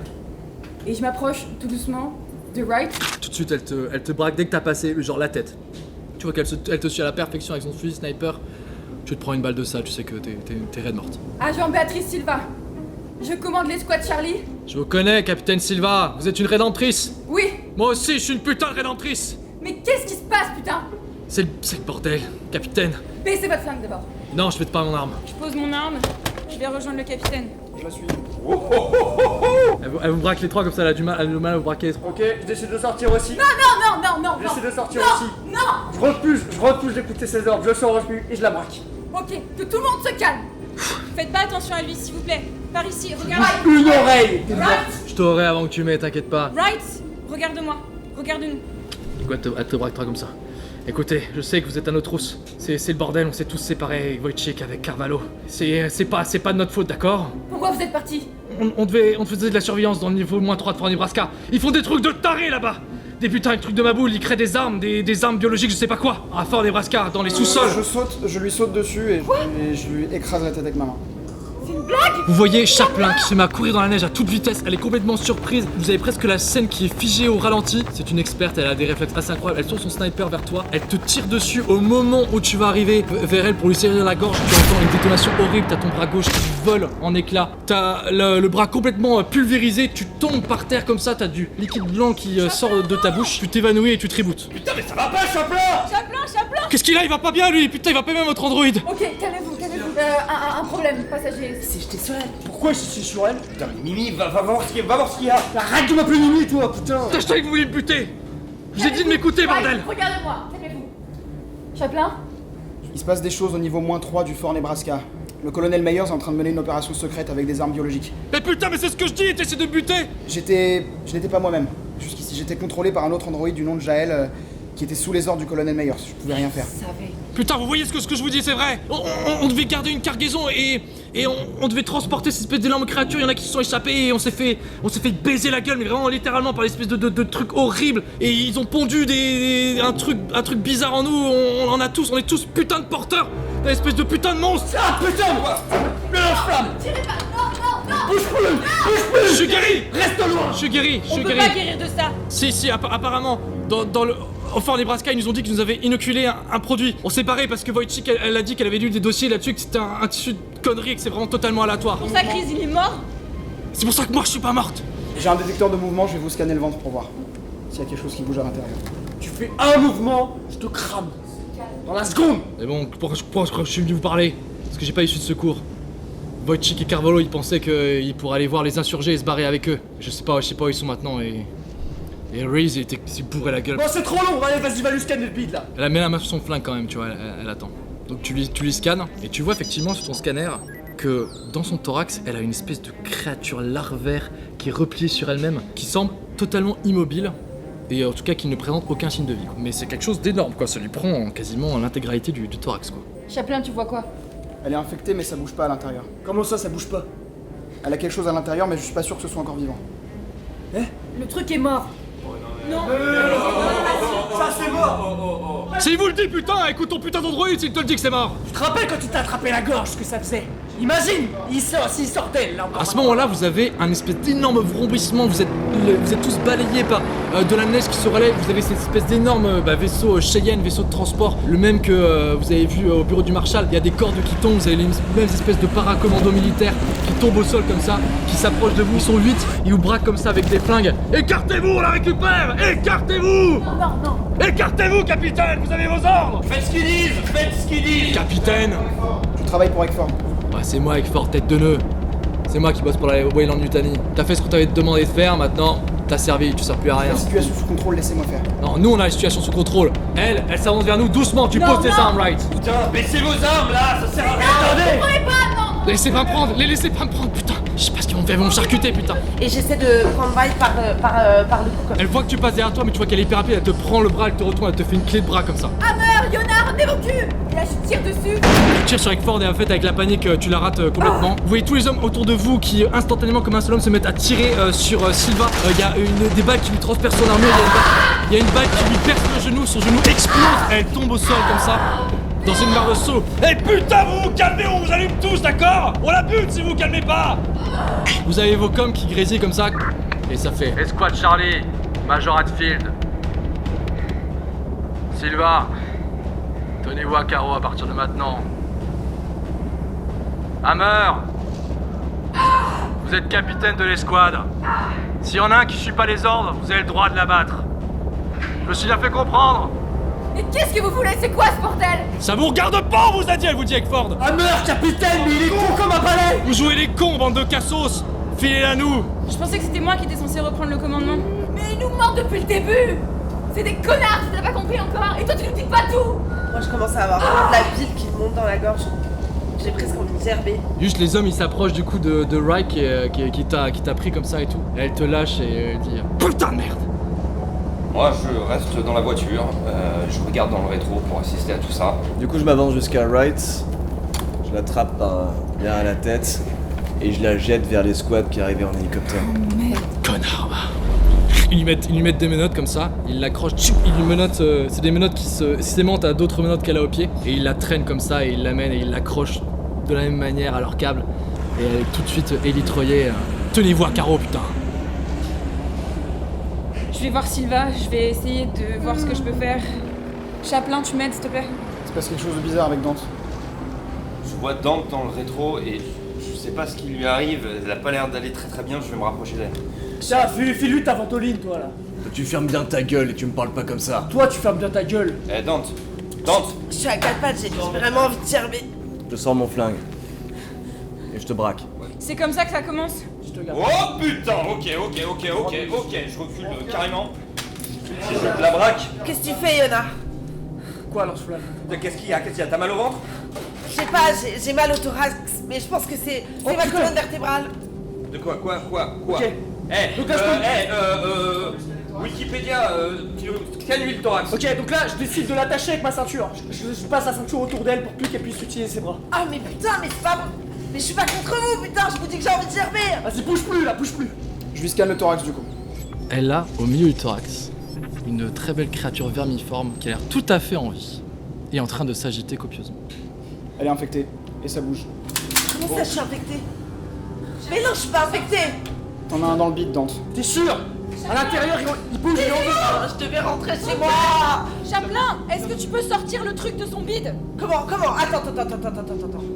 et je m'approche tout doucement de Wright. Tout de suite, elle te braque dès que t'as passé, genre la tête. Tu vois elle te suit à la perfection avec son fusil sniper. Tu te prends une balle de ça, tu sais que t'es raide morte. Agent Béatrice Silva. Je commande l'escouade Charlie. Je vous connais, capitaine Silva, vous êtes une rédemptrice. Oui. Moi aussi, je suis une putain de rédemptrice. Mais qu'est-ce qui se passe, putain? C'est le bordel, capitaine. Baissez votre flingue d'abord. Non, je vais te pas mon arme. Je pose mon arme, je vais rejoindre le capitaine. Je la suis. Elle vous braque les trois comme ça, elle a du mal à vous braquer les trois. Ok, je décide de sortir aussi. Non. Je décide de sortir Non, aussi. non. Je refuse d'écouter ses ordres. Je sors plus et je la braque. Ok, que tout le monde se calme. Faites pas attention à lui, s'il vous plaît. Par ici, regarde. Une oreille. Je t'aurai avant que tu m'aies, t'inquiète pas. Right, regarde-moi, regarde-nous. Pourquoi elle te braque toi comme ça? Écoutez, je sais que vous êtes à nos trousses. C'est le bordel, on s'est tous séparés, Wojciech avec Carvalho. C'est pas de notre faute, d'accord? Pourquoi vous êtes partis? On faisait de la surveillance dans le niveau -3 de Fort Nebraska. Ils font des trucs de tarés là-bas. Des putains de trucs de maboule, ils créent des armes, des armes biologiques, je sais pas quoi. À Fort Nebraska, dans les sous-sols. Je lui saute dessus et je lui écrase la tête avec ma main. Vous voyez Chaplin qui se met à courir dans la neige à toute vitesse, elle est complètement surprise, vous avez presque la scène qui est figée au ralenti. C'est une experte, elle a des réflexes assez incroyables, elle tourne son sniper vers toi, elle te tire dessus au moment où tu vas arriver vers elle pour lui serrer la gorge, tu entends une détonation horrible, t'as ton bras gauche qui vole en éclats, t'as le bras complètement pulvérisé, tu tombes par terre comme ça, t'as du liquide blanc qui sort de ta bouche, tu t'évanouis et tu te rebootes. Putain, mais ça va pas, Chaplin! Chaplin, Qu'est-ce qu'il a? Il va pas bien lui, putain il va pas bien votre android. Ok, calmez-vous. Un problème, passager. C'est jeté sur elle. Pourquoi c'est sur elle? Putain, mais Mimi, va voir ce qu'il y a. Arrête de m'appeler Mimi, toi, putain. Je savais que vous vouliez me buter. Je vous ai dit de m'écouter, bordel. Regardez-moi, calmez-vous. Chaplain? Il se passe des choses au niveau -3 du fort Nebraska. Le colonel Meyers est en train de mener une opération secrète avec des armes biologiques. Mais putain, mais c'est ce que je dis, t'essaies de me buter. Je n'étais pas moi-même. Jusqu'ici, j'étais contrôlé par un autre androïde du nom de Jaël qui était sous les ordres du colonel Meyers. Je pouvais rien faire. Je savais. Putain, vous voyez ce que je vous dis, c'est vrai. On devait garder une cargaison et on devait transporter cette espèce d'énorme créature. Il y en a qui se sont échappés et on s'est fait baiser la gueule, mais vraiment littéralement par l'espèce de truc horrible. Et ils ont pondu un truc bizarre en nous. On est tous putain de porteurs d'un espèce de putain de monstre. Ah putain, quoi. Mais la flamme. Tirez pas. Non. Bouge plus. Je suis guéri. Reste loin. Je suis guéri. On peut pas guérir de ça. Si, apparemment, au fort Nebraska, ils nous ont dit qu'ils nous avaient inoculé un produit. On s'est barré parce que Wojcik, elle a dit qu'elle avait lu des dossiers là-dessus, que c'était un tissu de conneries et que c'est vraiment totalement aléatoire. Pour ça, Chris, il est mort. C'est pour ça que moi, je suis pas morte. J'ai un détecteur de mouvement, je vais vous scanner le ventre pour voir s'il y a quelque chose qui bouge à l'intérieur. Tu fais un mouvement, je te crame. Dans la seconde. Mais bon, pourquoi je suis venu vous parler? Parce que j'ai pas issu de secours. Wojcik et Carvalho, ils pensaient qu'ils pourraient aller voir les insurgés et se barrer avec eux. Je sais pas où ils sont maintenant et Reese, il s'est bourré la gueule. Bon, c'est trop long, allez, vas-y, va lui scanner le bide là. Elle a mis la main sur son flingue quand même, tu vois, elle attend. Donc tu lui scannes, et tu vois effectivement sur ton scanner que dans son thorax, elle a une espèce de créature larvaire qui est repliée sur elle-même, qui semble totalement immobile, et en tout cas qui ne présente aucun signe de vie. Mais c'est quelque chose d'énorme, quoi, ça lui prend quasiment l'intégralité du thorax, quoi. Chaplain, tu vois quoi? Elle est infectée, mais ça bouge pas à l'intérieur. Comment ça bouge pas? Elle a quelque chose à l'intérieur, mais je suis pas sûr que ce soit encore vivant. Le truc est mort. Non. Ça, c'est mort. S'il vous le dit, putain, écoute ton putain d'androïde s'il te le dit que c'est mort. Tu te rappelles quand tu t'es attrapé la gorge, ce que ça faisait? Imagine, s'il sortait là encore. À ce moment-là, vous avez un espèce d'énorme vrombissement, vous êtes tous balayés par de la neige qui se relève, vous avez cette espèce d'énorme vaisseau Cheyenne, vaisseau de transport, le même que vous avez vu au bureau du Marshal. Il y a des cordes qui tombent, vous avez les mêmes espèces de paracommandos militaires qui tombent au sol comme ça, qui s'approchent de vous, ils sont 8, ils vous braquent comme ça avec des flingues. Écartez-vous, on la récupère! Écartez-vous! Non. Écartez-vous, capitaine, vous avez vos ordres! Faites ce qu'ils disent. Capitaine! Je travaille pour Eggford. Ouais, c'est moi avec Fort Tête de Nœud. C'est moi qui bosse pour la Weyland-Yutani. T'as fait ce qu'on t'avait demandé de faire, maintenant t'as servi, tu sers plus à rien. La situation sous contrôle, laissez-moi faire. Non, nous on a la situation sous contrôle. Elle s'avance vers nous doucement, tu poses tes armes, right? Putain, baissez vos armes là, ça sert à rien. Attendez. Laissez pas me prendre, putain. Je sais pas ce qu'ils vont faire, ils vont me charcuter, putain. Et j'essaie de prendre Vaille par le cou comme ça. Elle voit que tu passes derrière toi, mais tu vois qu'elle est hyper rapide, elle te prend le bras, elle te retourne, elle te fait une clé de bras comme ça. Hammer, Yonard, évacue. Et là, je tire dessus. Tu tires sur Eggford et en fait avec la panique tu la rates complètement. Vous voyez tous les hommes autour de vous qui instantanément comme un seul homme se mettent à tirer sur Silva. Il y a des balles qui lui transpercent son armure, il y a une balle qui lui perce le genou, son genou explose, elle tombe au sol comme ça. Dans une barre de saut. Eh putain, vous calmez, on vous allume tous, d'accord? On la bute si vous calmez pas. Vous avez vos coms qui grésillent comme ça. Et ça fait Escouade Charlie, Major Hatfield. Silva, tenez-vous à carreau à partir de maintenant. Hammer, vous êtes capitaine de l'escouade. S'il y en a un qui suit pas les ordres, vous avez le droit de l'abattre. Je me suis bien fait comprendre. Et qu'est-ce que vous voulez? C'est quoi ce bordel? Ça vous regarde pas, on vous a dit, elle vous dit Eggford. Hammer, capitaine, mais il est con comme un palais. Vous jouez les cons, bande de cassos. Filez-la nous. Je pensais que c'était moi qui étais censé reprendre le commandement. Mais ils nous mentent depuis le début. C'est des connards, tu n'as pas compris encore. Et toi, tu nous dis pas tout. Moi, je commence à avoir vraiment de la ville qui me monte dans la gorge. J'ai presque envie de gerber. Juste les hommes ils s'approchent du coup de Rai qui t'a pris comme ça et tout. Et elle te lâche et elle dit putain de merde. Moi je reste dans la voiture, je regarde dans le rétro pour assister à tout ça. Du coup, je m'avance jusqu'à Wright, je l'attrape derrière la tête et je la jette vers les squads qui arrivaient en hélicoptère. Connard. Ils lui mettent des menottes comme ça, ils l'accrochent, ils lui menottent, c'est des menottes qui se sémentent à d'autres menottes qu'elle a au pied, et ils la traînent comme ça, et ils l'amènent et ils l'accrochent de la même manière à leur câble, et elle est tout de suite élitroyée. Tenez-vous à carreau, putain. Je vais voir Silva, je vais essayer de voir ce que je peux faire. Chaplain, tu m'aides s'il te plaît? Il se passe quelque chose de bizarre avec Dante. Je vois Dante dans le rétro et je sais pas ce qui lui arrive, elle a pas l'air d'aller très très bien, je vais me rapprocher d'elle. Tiens, file-lui ta ventoline, toi là. Tu fermes bien ta gueule et tu me parles pas comme ça. Toi, tu fermes bien ta gueule. Eh Dante, Je suis à 4 pattes, j'ai vraiment envie de gerber. Je sors mon flingue. Et je te braque. C'est comme ça que ça commence? Je te garde. Oh putain, ok, je recule carrément. Si je te la braque. Qu'est-ce que tu fais, Yona? Quoi, lance-flamme? Qu'est-ce qu'il y a? T'as mal au ventre? Je sais pas, j'ai mal au thorax, mais je pense que c'est ma putain. colonne vertébrale. De quoi? Ok. Donc là, Wikipédia, quelle huile thorax? Ok, donc là, je décide de l'attacher avec ma ceinture. Je passe la ceinture autour d'elle pour plus qu'elle puisse utiliser ses bras. Ah mais putain, mais c'est pas bon. Mais je suis pas contre vous, putain, je vous dis que j'ai envie de gerber. Vas-y, bouge plus là, bouge plus. Je lui scanne le thorax du coup. Elle a, au milieu du thorax, une très belle créature vermiforme qui a l'air tout à fait en vie et en train de s'agiter copieusement. Elle est infectée. Et ça bouge. Comment ça, je suis infectée? Mais non, je suis pas infectée. T'en as un dans le bide, Dante. T'es sûr? À l'intérieur, il bouge, il en veut. Oh, je devais rentrer chez moi. Chaplin, est-ce que tu peux sortir le truc de son bide? Comment? Attends.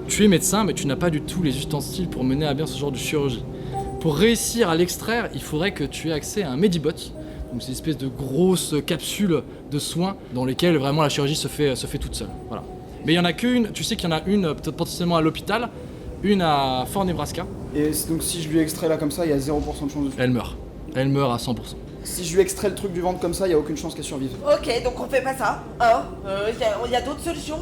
Tu es médecin, mais tu n'as pas du tout les ustensiles pour mener à bien ce genre de chirurgie. Pour réussir à l'extraire, il faudrait que tu aies accès à un Medibot. Donc c'est une espèce de grosse capsule de soins dans lesquelles vraiment la chirurgie se fait toute seule. Voilà. Mais il y en a qu'une, tu sais qu'il y en a une peut-être potentiellement à l'hôpital, une à Fort Nebraska. Et donc si je lui extrais là comme ça, il y a 0% de chance de Elle meurt. Elle meurt à 100%. Si je lui extrais le truc du ventre comme ça, il y a aucune chance qu'elle survive. Ok, donc on fait pas ça, hein? Y a d'autres solutions?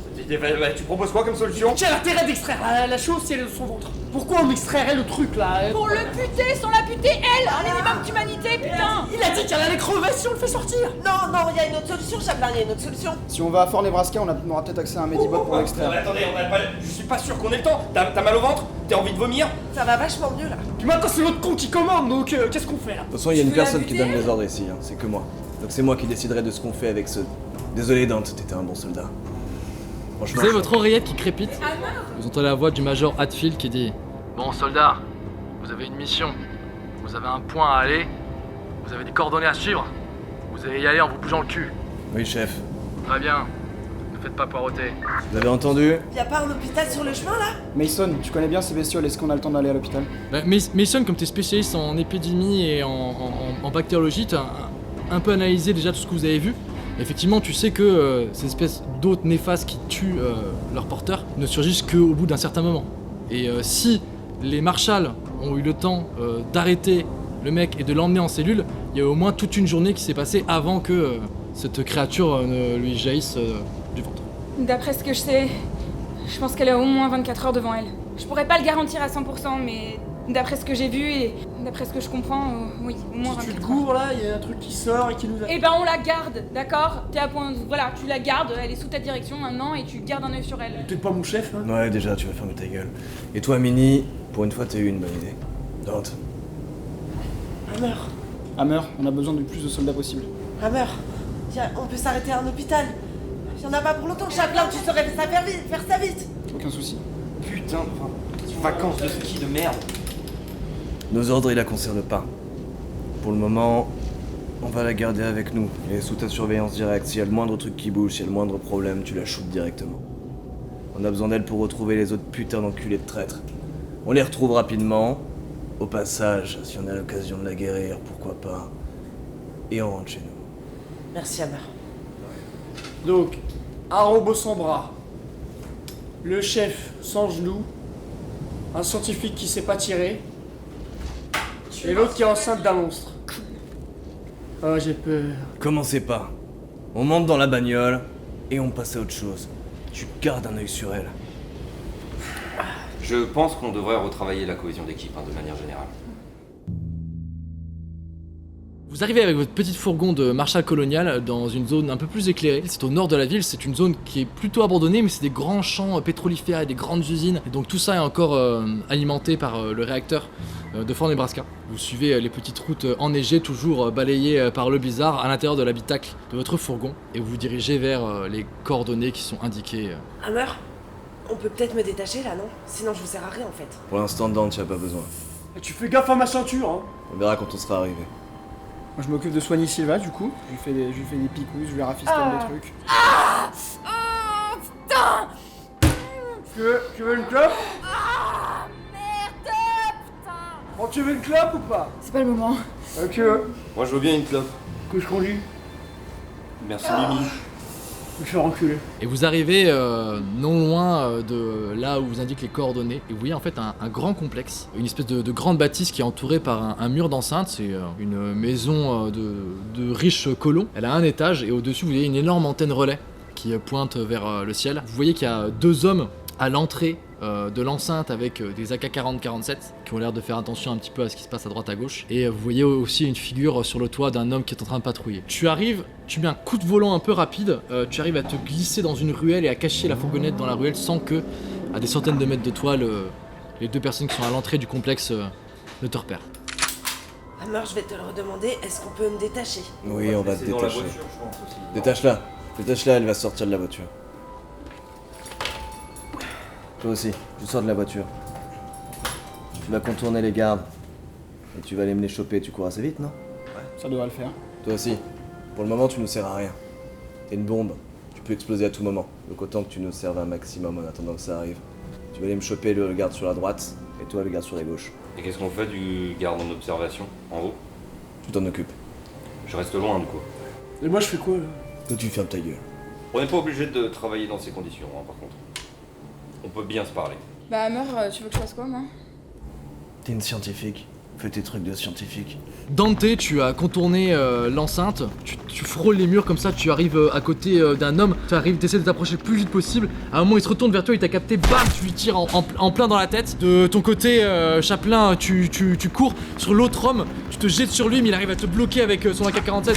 Tu proposes quoi comme solution? Quel intérêt d'extraire la chose si elle est de son ventre? Pourquoi on extrairait le truc là? Pour le buter sans la buter elle! Un minimum d'humanité, putain! Il a dit qu'elle allait crever si on le fait sortir! Non, y a une autre solution, Chaplin, y a une autre solution. Si on va à Fort Nebraska, on aura peut-être accès à un Medibot pour l'extraire. Attendez, je suis pas sûr qu'on ait le temps. T'as mal au ventre? T'as envie de vomir? Ça va vachement mieux là. Puis maintenant c'est l'autre con qui commande, donc qu'est-ce qu'on fait là? De toute façon, il y a une veux la personne qui buter donne les ordres ici, hein. C'est que moi. Donc c'est moi qui déciderai de ce qu'on fait avec ce... Désolé Dante, t'étais un bon soldat. Vous Franchement... avez votre oreillette qui crépite. Vous entendez la voix du major Hatfield qui dit: Bon soldat, vous avez une mission. Vous avez un point à aller. Vous avez des coordonnées à suivre. Vous allez y aller en vous bougeant le cul. Oui chef. Très bien. Ne faites pas poireauter. Vous avez entendu? Y a pas un hôpital sur le chemin là? Mason, tu connais bien ces bestioles, est-ce qu'on a le temps d'aller à l'hôpital? Mason, comme tu es spécialiste en épidémie et en bactériologie, tu as un peu analysé déjà tout ce que vous avez vu. Effectivement, tu sais que ces espèces d'hôtes néfastes qui tuent leurs porteurs ne surgissent qu'au bout d'un certain moment. Et si les marshals ont eu le temps d'arrêter le mec et de l'emmener en cellule, il y a au moins toute une journée qui s'est passée avant que cette créature ne lui jaillisse du ventre. D'après ce que je sais, je pense qu'elle a au moins 24 heures devant elle. Je pourrais pas le garantir à 100%, mais d'après ce que j'ai vu et d'après ce que je comprends, oui, au moins Si tu 24 te heures. gourres là, il y a un truc qui sort et qui nous a... Eh ben on la garde, d'accord? T'es à point, voilà, tu la gardes, elle est sous ta direction maintenant et tu gardes un œil sur elle. T'es pas mon chef, hein? Ouais déjà, tu vas fermer ta gueule. Et toi Minnie, pour une fois t'as eu une bonne idée. Dante. Hammer, on a besoin du plus de soldats possible. Hammer, tiens, on peut s'arrêter à un hôpital. Y'en a pas pour longtemps, Chaplin, tu saurais faire ça vite. Aucun souci. Putain, vacances de ski de merde. Nos ordres, ils la concernent pas. Pour le moment, on va la garder avec nous. Elle est sous ta surveillance directe. S'il y a le moindre truc qui bouge, s'il y a le moindre problème, tu la shootes directement. On a besoin d'elle pour retrouver les autres putains d'enculés de traîtres. On les retrouve rapidement. Au passage, si on a l'occasion de la guérir, pourquoi pas. Et on rentre chez nous. Merci, Hammer. Donc, un robot sans bras, le chef sans genoux, un scientifique qui sait pas tirer, et l'autre qui est enceinte d'un monstre. Oh, j'ai peur. Commencez pas. On monte dans la bagnole et on passe à autre chose. Tu gardes un œil sur elle. Je pense qu'on devrait retravailler la cohésion d'équipe, de manière générale. Vous arrivez avec votre petite fourgon de Marshal Colonial dans une zone un peu plus éclairée. C'est au nord de la ville, c'est une zone qui est plutôt abandonnée, mais c'est des grands champs pétrolifères et des grandes usines. Et donc tout ça est encore alimenté par le réacteur de Fort Nebraska. Vous suivez les petites routes enneigées, toujours balayées par le blizzard à l'intérieur de l'habitacle de votre fourgon. Et vous vous dirigez vers les coordonnées qui sont indiquées. Hammer, on peut peut-être me détacher là, non? Sinon je vous sers à rien en fait. Pour l'instant, Dante, y a pas besoin. Et tu fais gaffe à ma ceinture, hein. On verra quand on sera arrivé. Moi je m'occupe de soigner Silva du coup. Je lui fais des picouses, je lui rafistole des trucs. Putain! Tu veux une clope? Merde, putain! Bon, tu veux une clope ou pas? C'est pas le moment. Ok. Moi, je veux bien une clope. Que je conduis. Merci, Mimi. me faire enculer. Et vous arrivez non loin de là où vous indiquent les coordonnées. Et vous voyez en fait un grand complexe, une espèce de grande bâtisse qui est entourée par un mur d'enceinte. C'est une maison de riches colons. Elle a un étage et au-dessus vous voyez une énorme antenne relais qui pointe vers le ciel. Vous voyez qu'il y a 2 hommes à l'entrée de l'enceinte avec des AK-47 qui ont l'air de faire attention un petit peu à ce qui se passe à droite à gauche. Et vous voyez aussi une figure sur le toit d'un homme qui est en train de patrouiller. Tu arrives, tu mets un coup de volant un peu rapide, tu arrives à te glisser dans une ruelle et à cacher la fourgonnette dans la ruelle sans que, à des centaines de mètres de toi, les 2 personnes qui sont à l'entrée du complexe ne te repèrent. Hammer, je vais te le redemander, est-ce qu'on peut me détacher? Oui, on va te C'est dans la détacher. voiture, je pense aussi. Détache-la. Détache-la, elle va sortir de la voiture. Toi aussi, je sors de la voiture. Tu vas contourner les gardes. Et tu vas aller me les choper. Tu cours assez vite, non? Ça devrait le faire. Toi aussi. Pour le moment, tu nous sers à rien. T'es une bombe. Tu peux exploser à tout moment. Donc autant que tu nous serves un maximum en attendant que ça arrive. Tu vas aller me choper le garde sur la droite. Et toi, le garde sur la gauche. Et qu'est-ce qu'on fait du garde en observation, en haut? Tu t'en occupes. Je reste loin du coup. Et moi je fais quoi là? Toi, tu fermes ta gueule. On n'est pas obligé de travailler dans ces conditions, hein, par contre. On peut bien se parler. Bah, Hammer, tu veux que je fasse quoi, moi? T'es une scientifique. Fais tes trucs de scientifique. Dante, tu as contourné l'enceinte, tu frôles les murs comme ça, tu arrives à côté d'un homme, tu essaies de t'approcher le plus vite possible. À un moment, il se retourne vers toi, il t'a capté, bam, tu lui tires en plein dans la tête. De ton côté, Chaplin, tu cours sur l'autre homme, tu te jettes sur lui, mais il arrive à te bloquer avec son AK-47.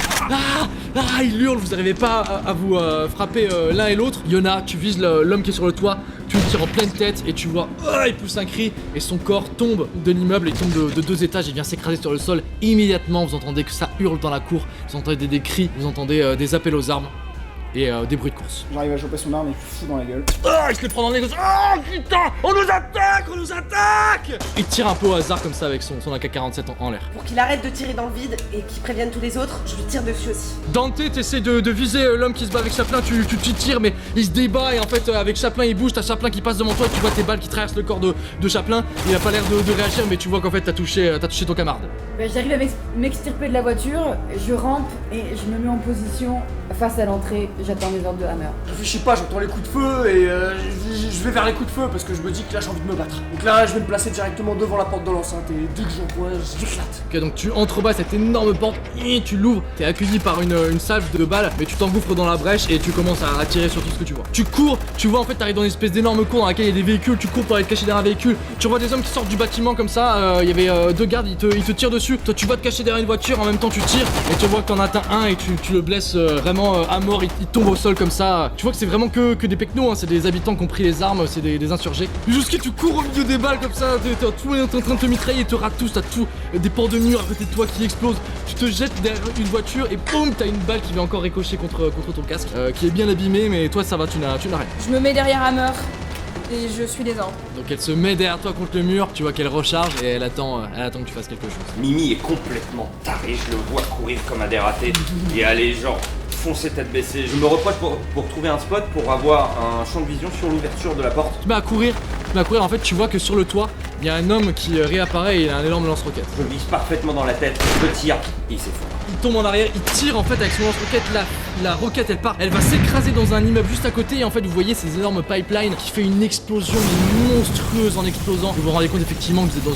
Il hurle, vous n'arrivez pas à vous frapper l'un et l'autre. Yona, tu vises l'homme qui est sur le toit, tu lui tires en pleine tête et tu vois, il pousse un cri et son corps tombe de l'immeuble, il tombe de 2 étages, il vient s'écraser sur le sol. Immédiatement, vous entendez que ça hurle dans la cour, vous entendez des cris, vous entendez des appels aux armes et des bruits de course. J'arrive à choper son arme et je lui fous dans la gueule. Il se les prend dans le nez, putain, on nous attaque. Il tire un peu au hasard comme ça avec son AK-47 en l'air. Pour qu'il arrête de tirer dans le vide et qu'il prévienne tous les autres, je lui tire dessus aussi. Dante, t'essaies de viser l'homme qui se bat avec Chaplin, tu tires mais il se débat et en fait avec Chaplin il bouge, t'as Chaplin qui passe devant toi, tu vois tes balles qui traversent le corps de Chaplin, il a pas l'air de réagir mais tu vois qu'en fait t'as touché ton camarade. Bah, j'arrive à m'extirper de la voiture, je rampe et je me mets en position face à l'entrée, j'attends les ordres de Hammer. Je réfléchis pas, j'entends les coups de feu et je vais vers les coups de feu parce que je me dis que là j'ai envie de me battre. Donc là je vais me placer directement devant la porte de l'enceinte et dès que j'en vois, j'éclate. Ok, donc tu entrebats cette énorme porte et tu l'ouvres, t'es accueilli par une salve de balles mais tu t'engouffres dans la brèche et tu commences à tirer sur tout ce que tu vois. Tu cours, tu vois en fait t'arrives dans une espèce d'énorme cour dans laquelle il y a des véhicules, tu cours pour aller te cacher derrière un véhicule, tu vois des hommes qui sortent du bâtiment comme ça, il y avait 2 gardes, ils te tirent dessus, toi tu vas te cacher derrière une voiture, en même temps tu tires et tu vois que t'en atteins un et tu le blesses vraiment à mort, il tombe au sol comme ça. Tu vois que c'est vraiment que des pecnos, hein, c'est des habitants qui ont pris les armes, c'est des insurgés. Jusqu'à tu cours au milieu des balles comme ça, tout le monde est en train de te mitrailler, ils te ratent tous, t'as tout, des ports de mur à côté de toi qui explosent, tu te jettes derrière une voiture et boum, t'as une balle qui vient encore ricocher contre ton casque, qui est bien abîmé mais toi ça va, tu n'as rien. Je me mets derrière Hammer et je suis les ordres. Donc elle se met derrière toi contre le mur, tu vois qu'elle recharge et elle attend que tu fasses quelque chose. Mimi est complètement taré, je le vois courir comme un dératé et aller genre foncer tête baissée. Je me reproche pour trouver un spot pour avoir un champ de vision sur l'ouverture de la porte. Tu te mets à courir, en fait tu vois que sur le toit, il y a un homme qui réapparaît et il a un énorme lance-roquette. Je vise parfaitement dans la tête, je tire et il s'effondre. Il tombe en arrière, il tire en fait avec son lance-roquette, la roquette elle part, elle va s'écraser dans un immeuble juste à côté et en fait vous voyez ces énormes pipelines qui fait une explosion mais monstrueuse en explosant. Vous vous rendez compte effectivement que vous êtes dans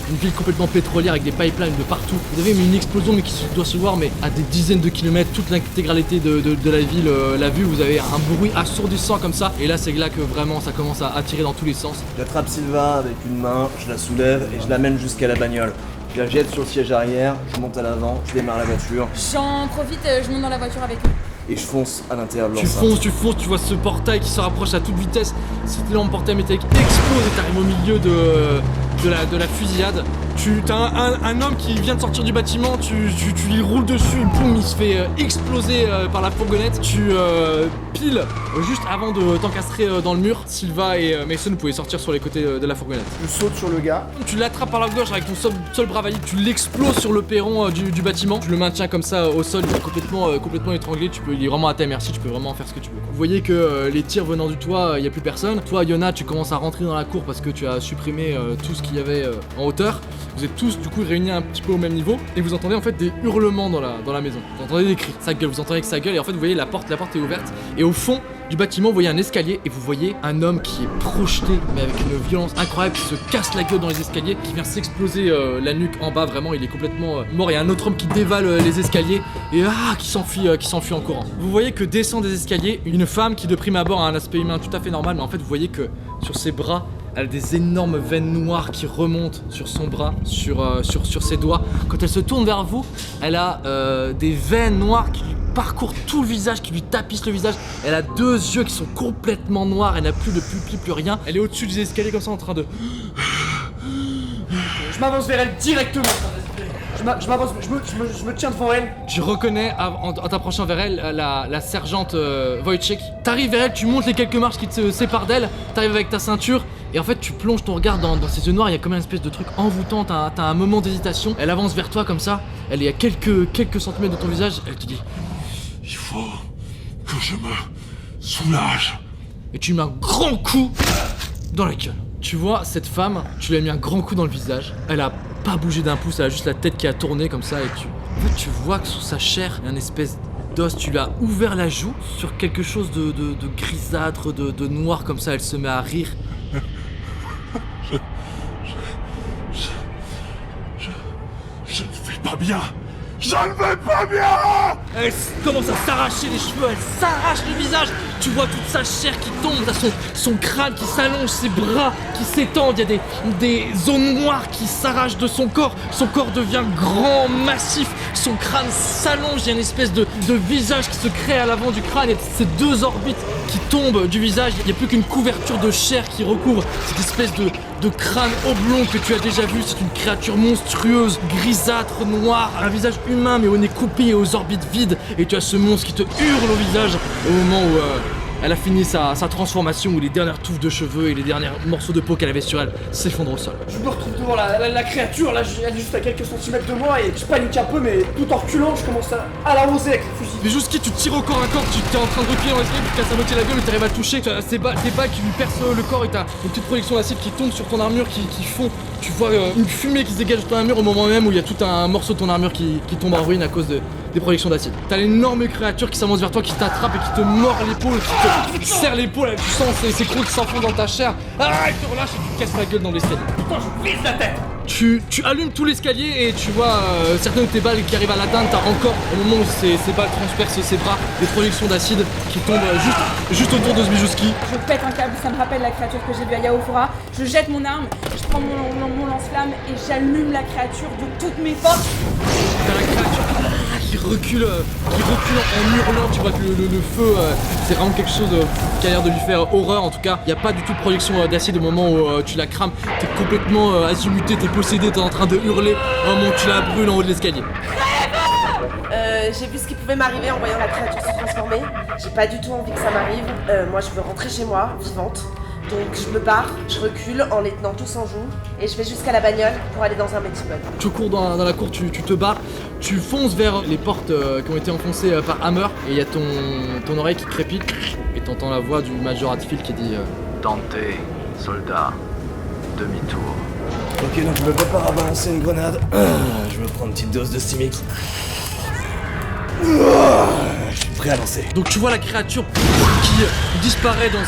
une ville complètement pétrolière avec des pipelines de partout. Vous avez une explosion mais qui doit se voir mais à des dizaines de kilomètres, toute l'intégralité de la ville l'a vue, vous avez un bruit assourdissant comme ça et là c'est là que vraiment ça commence à tirer dans tous les sens. J'attrape Sylva avec une main, je la soulève et je l'amène jusqu'à la bagnole. Je la jette sur le siège arrière, je monte à l'avant, je démarre la voiture J'en profite, je monte dans la voiture avec eux. et je fonce à l'intérieur de Tu l'enceinte. fonces, tu vois ce portail qui se rapproche à toute vitesse, cet énorme portail métallique explose et t'arrives au milieu de la fusillade. T'as un homme qui vient de sortir du bâtiment, tu lui roules dessus, boum, il se fait exploser par la fourgonnette. Tu piles juste avant de t'encastrer dans le mur. Sylva et Mason, vous pouvez sortir sur les côtés de la fourgonnette. Je saute sur le gars. Tu l'attrapes par la gauche avec ton seul bras valide, tu l'exploses sur le perron du bâtiment. Tu le maintiens comme ça au sol, il est complètement étranglé. Il est vraiment à ta merci, tu peux vraiment faire ce que tu veux. Vous voyez que les tirs venant du toit, il n'y a plus personne. Toi, Yona, tu commences à rentrer dans la cour parce que tu as supprimé tout ce qu'il y avait en hauteur. Vous êtes tous du coup réunis un petit peu au même niveau et vous entendez en fait des hurlements dans la maison. Vous entendez des cris, ça gueule, vous entendez que ça gueule et en fait vous voyez la porte est ouverte et au fond du bâtiment vous voyez un escalier et vous voyez un homme qui est projeté mais avec une violence incroyable, qui se casse la gueule dans les escaliers, qui vient s'exploser la nuque en bas, vraiment il est complètement mort. Il y a un autre homme qui dévale les escaliers et qui s'enfuit en courant. Vous voyez que descend des escaliers une femme qui de prime abord a un aspect humain tout à fait normal, mais en fait vous voyez que sur ses bras elle a des énormes veines noires qui remontent sur son bras, sur ses doigts. Quand elle se tourne vers vous, elle a des veines noires qui lui parcourent tout le visage, qui lui tapissent le visage. Elle a 2 yeux qui sont complètement noirs, elle n'a plus de pupille, plus rien. Elle est au-dessus des escaliers comme ça en train de... Je m'avance vers elle directement. Je m'avance, je me tiens devant elle. Tu reconnais en t'approchant vers elle la sergente Wojciech. T'arrives vers elle, tu montes les quelques marches qui te séparent d'elle, t'arrives avec ta ceinture et en fait tu plonges ton regard dans ses yeux noirs. Il y a comme une espèce de truc envoûtant, t'as un moment d'hésitation. Elle avance vers toi comme ça, elle est à quelques centimètres de ton visage, elle te dit « Il faut que je me soulage ». Et tu lui mets un grand coup dans la gueule. Tu vois cette femme, tu lui as mis un grand coup dans le visage, elle a pas bougé d'un pouce, elle a juste la tête qui a tourné comme ça et tu vois que sous sa chair, il y a une espèce d'os, tu lui as ouvert la joue sur quelque chose de grisâtre, de noir comme ça, elle se met à rire. Je ne vais pas bien. Je ne vais pas bien. Elle commence à s'arracher les cheveux, elle s'arrache le visage. Tu vois toute sa chair qui tombe, t'as son crâne qui s'allonge, ses bras qui s'étendent. Il y a des zones noires qui s'arrachent de son corps. Son corps devient grand, massif. Son crâne s'allonge, il y a une espèce de visage qui se crée à l'avant du crâne. Et ces 2 orbites qui tombent du visage. Il n'y a plus qu'une couverture de chair qui recouvre cette espèce de crâne oblong que tu as déjà vu. C'est une créature monstrueuse, grisâtre, noire, un visage humain mais au nez coupé et aux orbites vides. Et tu as ce monstre qui te hurle au visage au moment où elle a fini sa transformation, où les dernières touffes de cheveux et les derniers morceaux de peau qu'elle avait sur elle s'effondrent au sol. Je me retrouve devant la créature, là elle est juste à quelques centimètres de moi et je panique un peu, mais tout en reculant je commence à l'arroser avec le fusil. Mais Jouski, tu tires au corps à corps, tu t'es en train de reculer dans l'escalier, tu te casses à moitié la gueule et t'arrives à le toucher. Tu as des balles qui lui percent le corps et t'as une petite projection d'acide qui tombe sur ton armure qui fond. Tu vois une fumée qui se dégage de ton armure au moment même où il y a tout un morceau de ton armure qui tombe en ruine à cause des projections d'acide. T'as l'énorme créature qui s'avance vers toi, qui t'attrape et qui te mord l'épaule, qui te serre l'épaule, tu sens ses crocs qui s'enfoncent dans ta chair. Elle te relâche et tu te casses la gueule dans l'escalier. Putain, je brise la tête. Tu allumes tout l'escalier et tu vois certaines de tes balles qui arrivent à l'atteindre. T'as encore, au moment où ces balles transpercent ses bras, des projections d'acide qui tombent juste autour de Zbijouski. Je pète un câble, ça me rappelle la créature que j'ai vue à Yaofura. Je jette mon arme, je prends mon lance-flamme et j'allume la créature de toutes mes forces. T'as la créature qui recule en hurlant. Tu vois que le feu, c'est vraiment quelque chose qui a l'air de lui faire horreur. En tout cas, il n'y a pas du tout de projection d'acide au moment où tu la crames. T'es complètement azimuté, t'es possédé, t'es en train de hurler au moment où tu la brûles en haut de l'escalier. J'ai vu ce qui pouvait m'arriver en voyant la créature se transformer. J'ai pas du tout envie que ça m'arrive. Moi, je veux rentrer chez moi, vivante. Donc je me barre, je recule en les tenant tous en joue et je vais jusqu'à la bagnole pour aller dans un Medipod. Tu cours dans la cour, tu te barres, tu fonces vers les portes qui ont été enfoncées par Hammer et il y a ton oreille qui crépite et t'entends la voix du Major Hatfield qui dit Tentez, soldat, demi-tour. Ok, donc je me prépare à balancer une grenade. Je me prends une petite dose de Simic. Je suis prêt à lancer. Donc tu vois la créature qui disparaît dans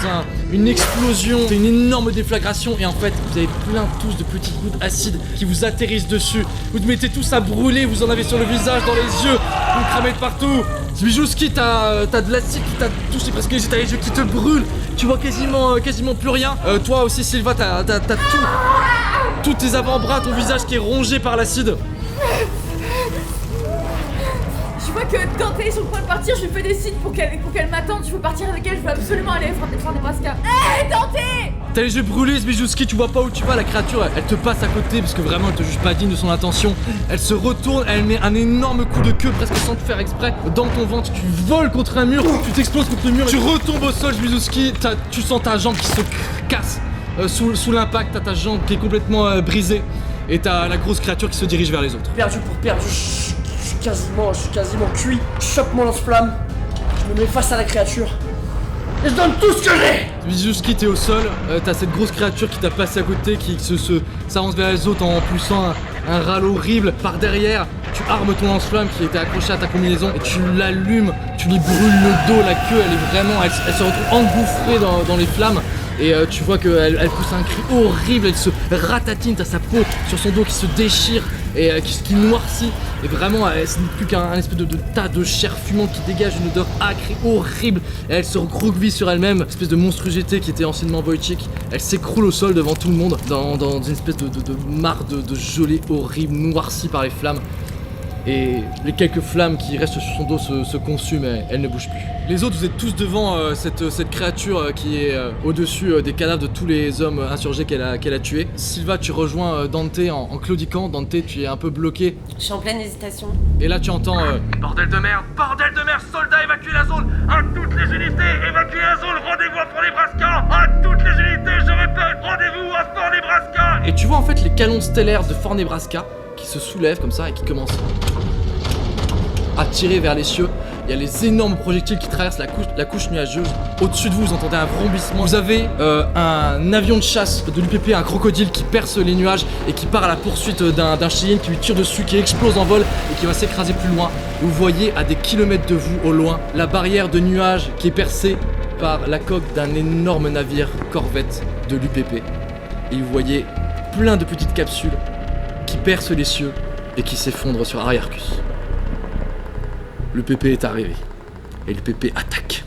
une explosion, c'est une énorme déflagration et en fait vous avez plein tous de petites gouttes acides qui vous atterrissent dessus. Vous te mettez tous à brûler, vous en avez sur le visage, dans les yeux, vous cramez de partout. Zbijouski, t'as de l'acide qui t'a touché presque les yeux, t'as les yeux qui te brûlent, tu vois quasiment plus rien. Toi aussi Sylva, t'as tous tes avant-bras, ton visage qui est rongé par l'acide. Je vois que Dante est sur le point de partir, je lui fais des signes pour qu'elle m'attende, je veux partir avec elle, je veux absolument aller faire des Nebraska. Hé Dante! T'as les yeux brûlés, Zbijouski, tu vois pas où tu vas, la créature elle te passe à côté parce que vraiment elle te juge pas digne de son intention. Elle se retourne, elle met un énorme coup de queue presque sans te faire exprès dans ton ventre, tu voles contre un mur, tu t'exploses contre le mur, tu retombes au sol Zbijouski, tu sens ta jambe qui se casse sous l'impact, t'as ta jambe qui est complètement brisée et t'as la grosse créature qui se dirige vers les autres. Perdu pour perdu. Je suis quasiment cuit. Je chope mon lance-flamme. Je me mets face à la créature. Et je donne tout ce que j'ai. Vizuski, t'es au sol, t'as cette grosse créature qui t'a passé à côté, qui s'avance vers les autres en poussant un râle horrible. Par derrière, tu armes ton lance-flamme qui était accroché à ta combinaison et tu l'allumes, tu lui brûles le dos, la queue, elle se retrouve engouffrée dans les flammes. Et tu vois qu'elle pousse un cri horrible, elle se ratatine, t'as sa peau sur son dos qui se déchire et qui noircit. Et vraiment, ce n'est plus qu'un espèce de tas de chair fumante qui dégage une odeur acre et horrible. Et elle se recroqueville sur elle-même, espèce de monstruosité qui était anciennement Wojcik. Elle s'écroule au sol devant tout le monde, dans une espèce de mare de gelée horrible, noircie par les flammes. Et les quelques flammes qui restent sur son dos se consument et elle ne bouge plus. Les autres, vous êtes tous devant cette créature qui est au-dessus des cadavres de tous les hommes insurgés qu'elle a tués. Sylva, tu rejoins Dante en claudiquant. Dante, tu es un peu bloqué. Je suis en pleine hésitation. Et là, tu entends Bordel de merde, soldats, évacuez la zone. À toutes les unités, évacuez la zone. Rendez-vous à Fort-Nebraska. À toutes les unités, je répète, rendez-vous à Fort-Nebraska. Et tu vois en fait les canons stellaires de Fort-Nebraska qui se soulèvent comme ça et qui commencent à tirer vers les cieux. Il y a les énormes projectiles qui traversent la couche nuageuse. Au-dessus de vous, vous entendez un vrombissement. Vous avez un avion de chasse de l'UPP, un crocodile qui perce les nuages et qui part à la poursuite d'un Cheyenne qui lui tire dessus, qui explose en vol et qui va s'écraser plus loin. Vous voyez à des kilomètres de vous, au loin, la barrière de nuages qui est percée par la coque d'un énorme navire corvette de l'UPP. Et vous voyez plein de petites capsules qui percent les cieux et qui s'effondrent sur Ariarchus. Le PP est arrivé et le PP attaque.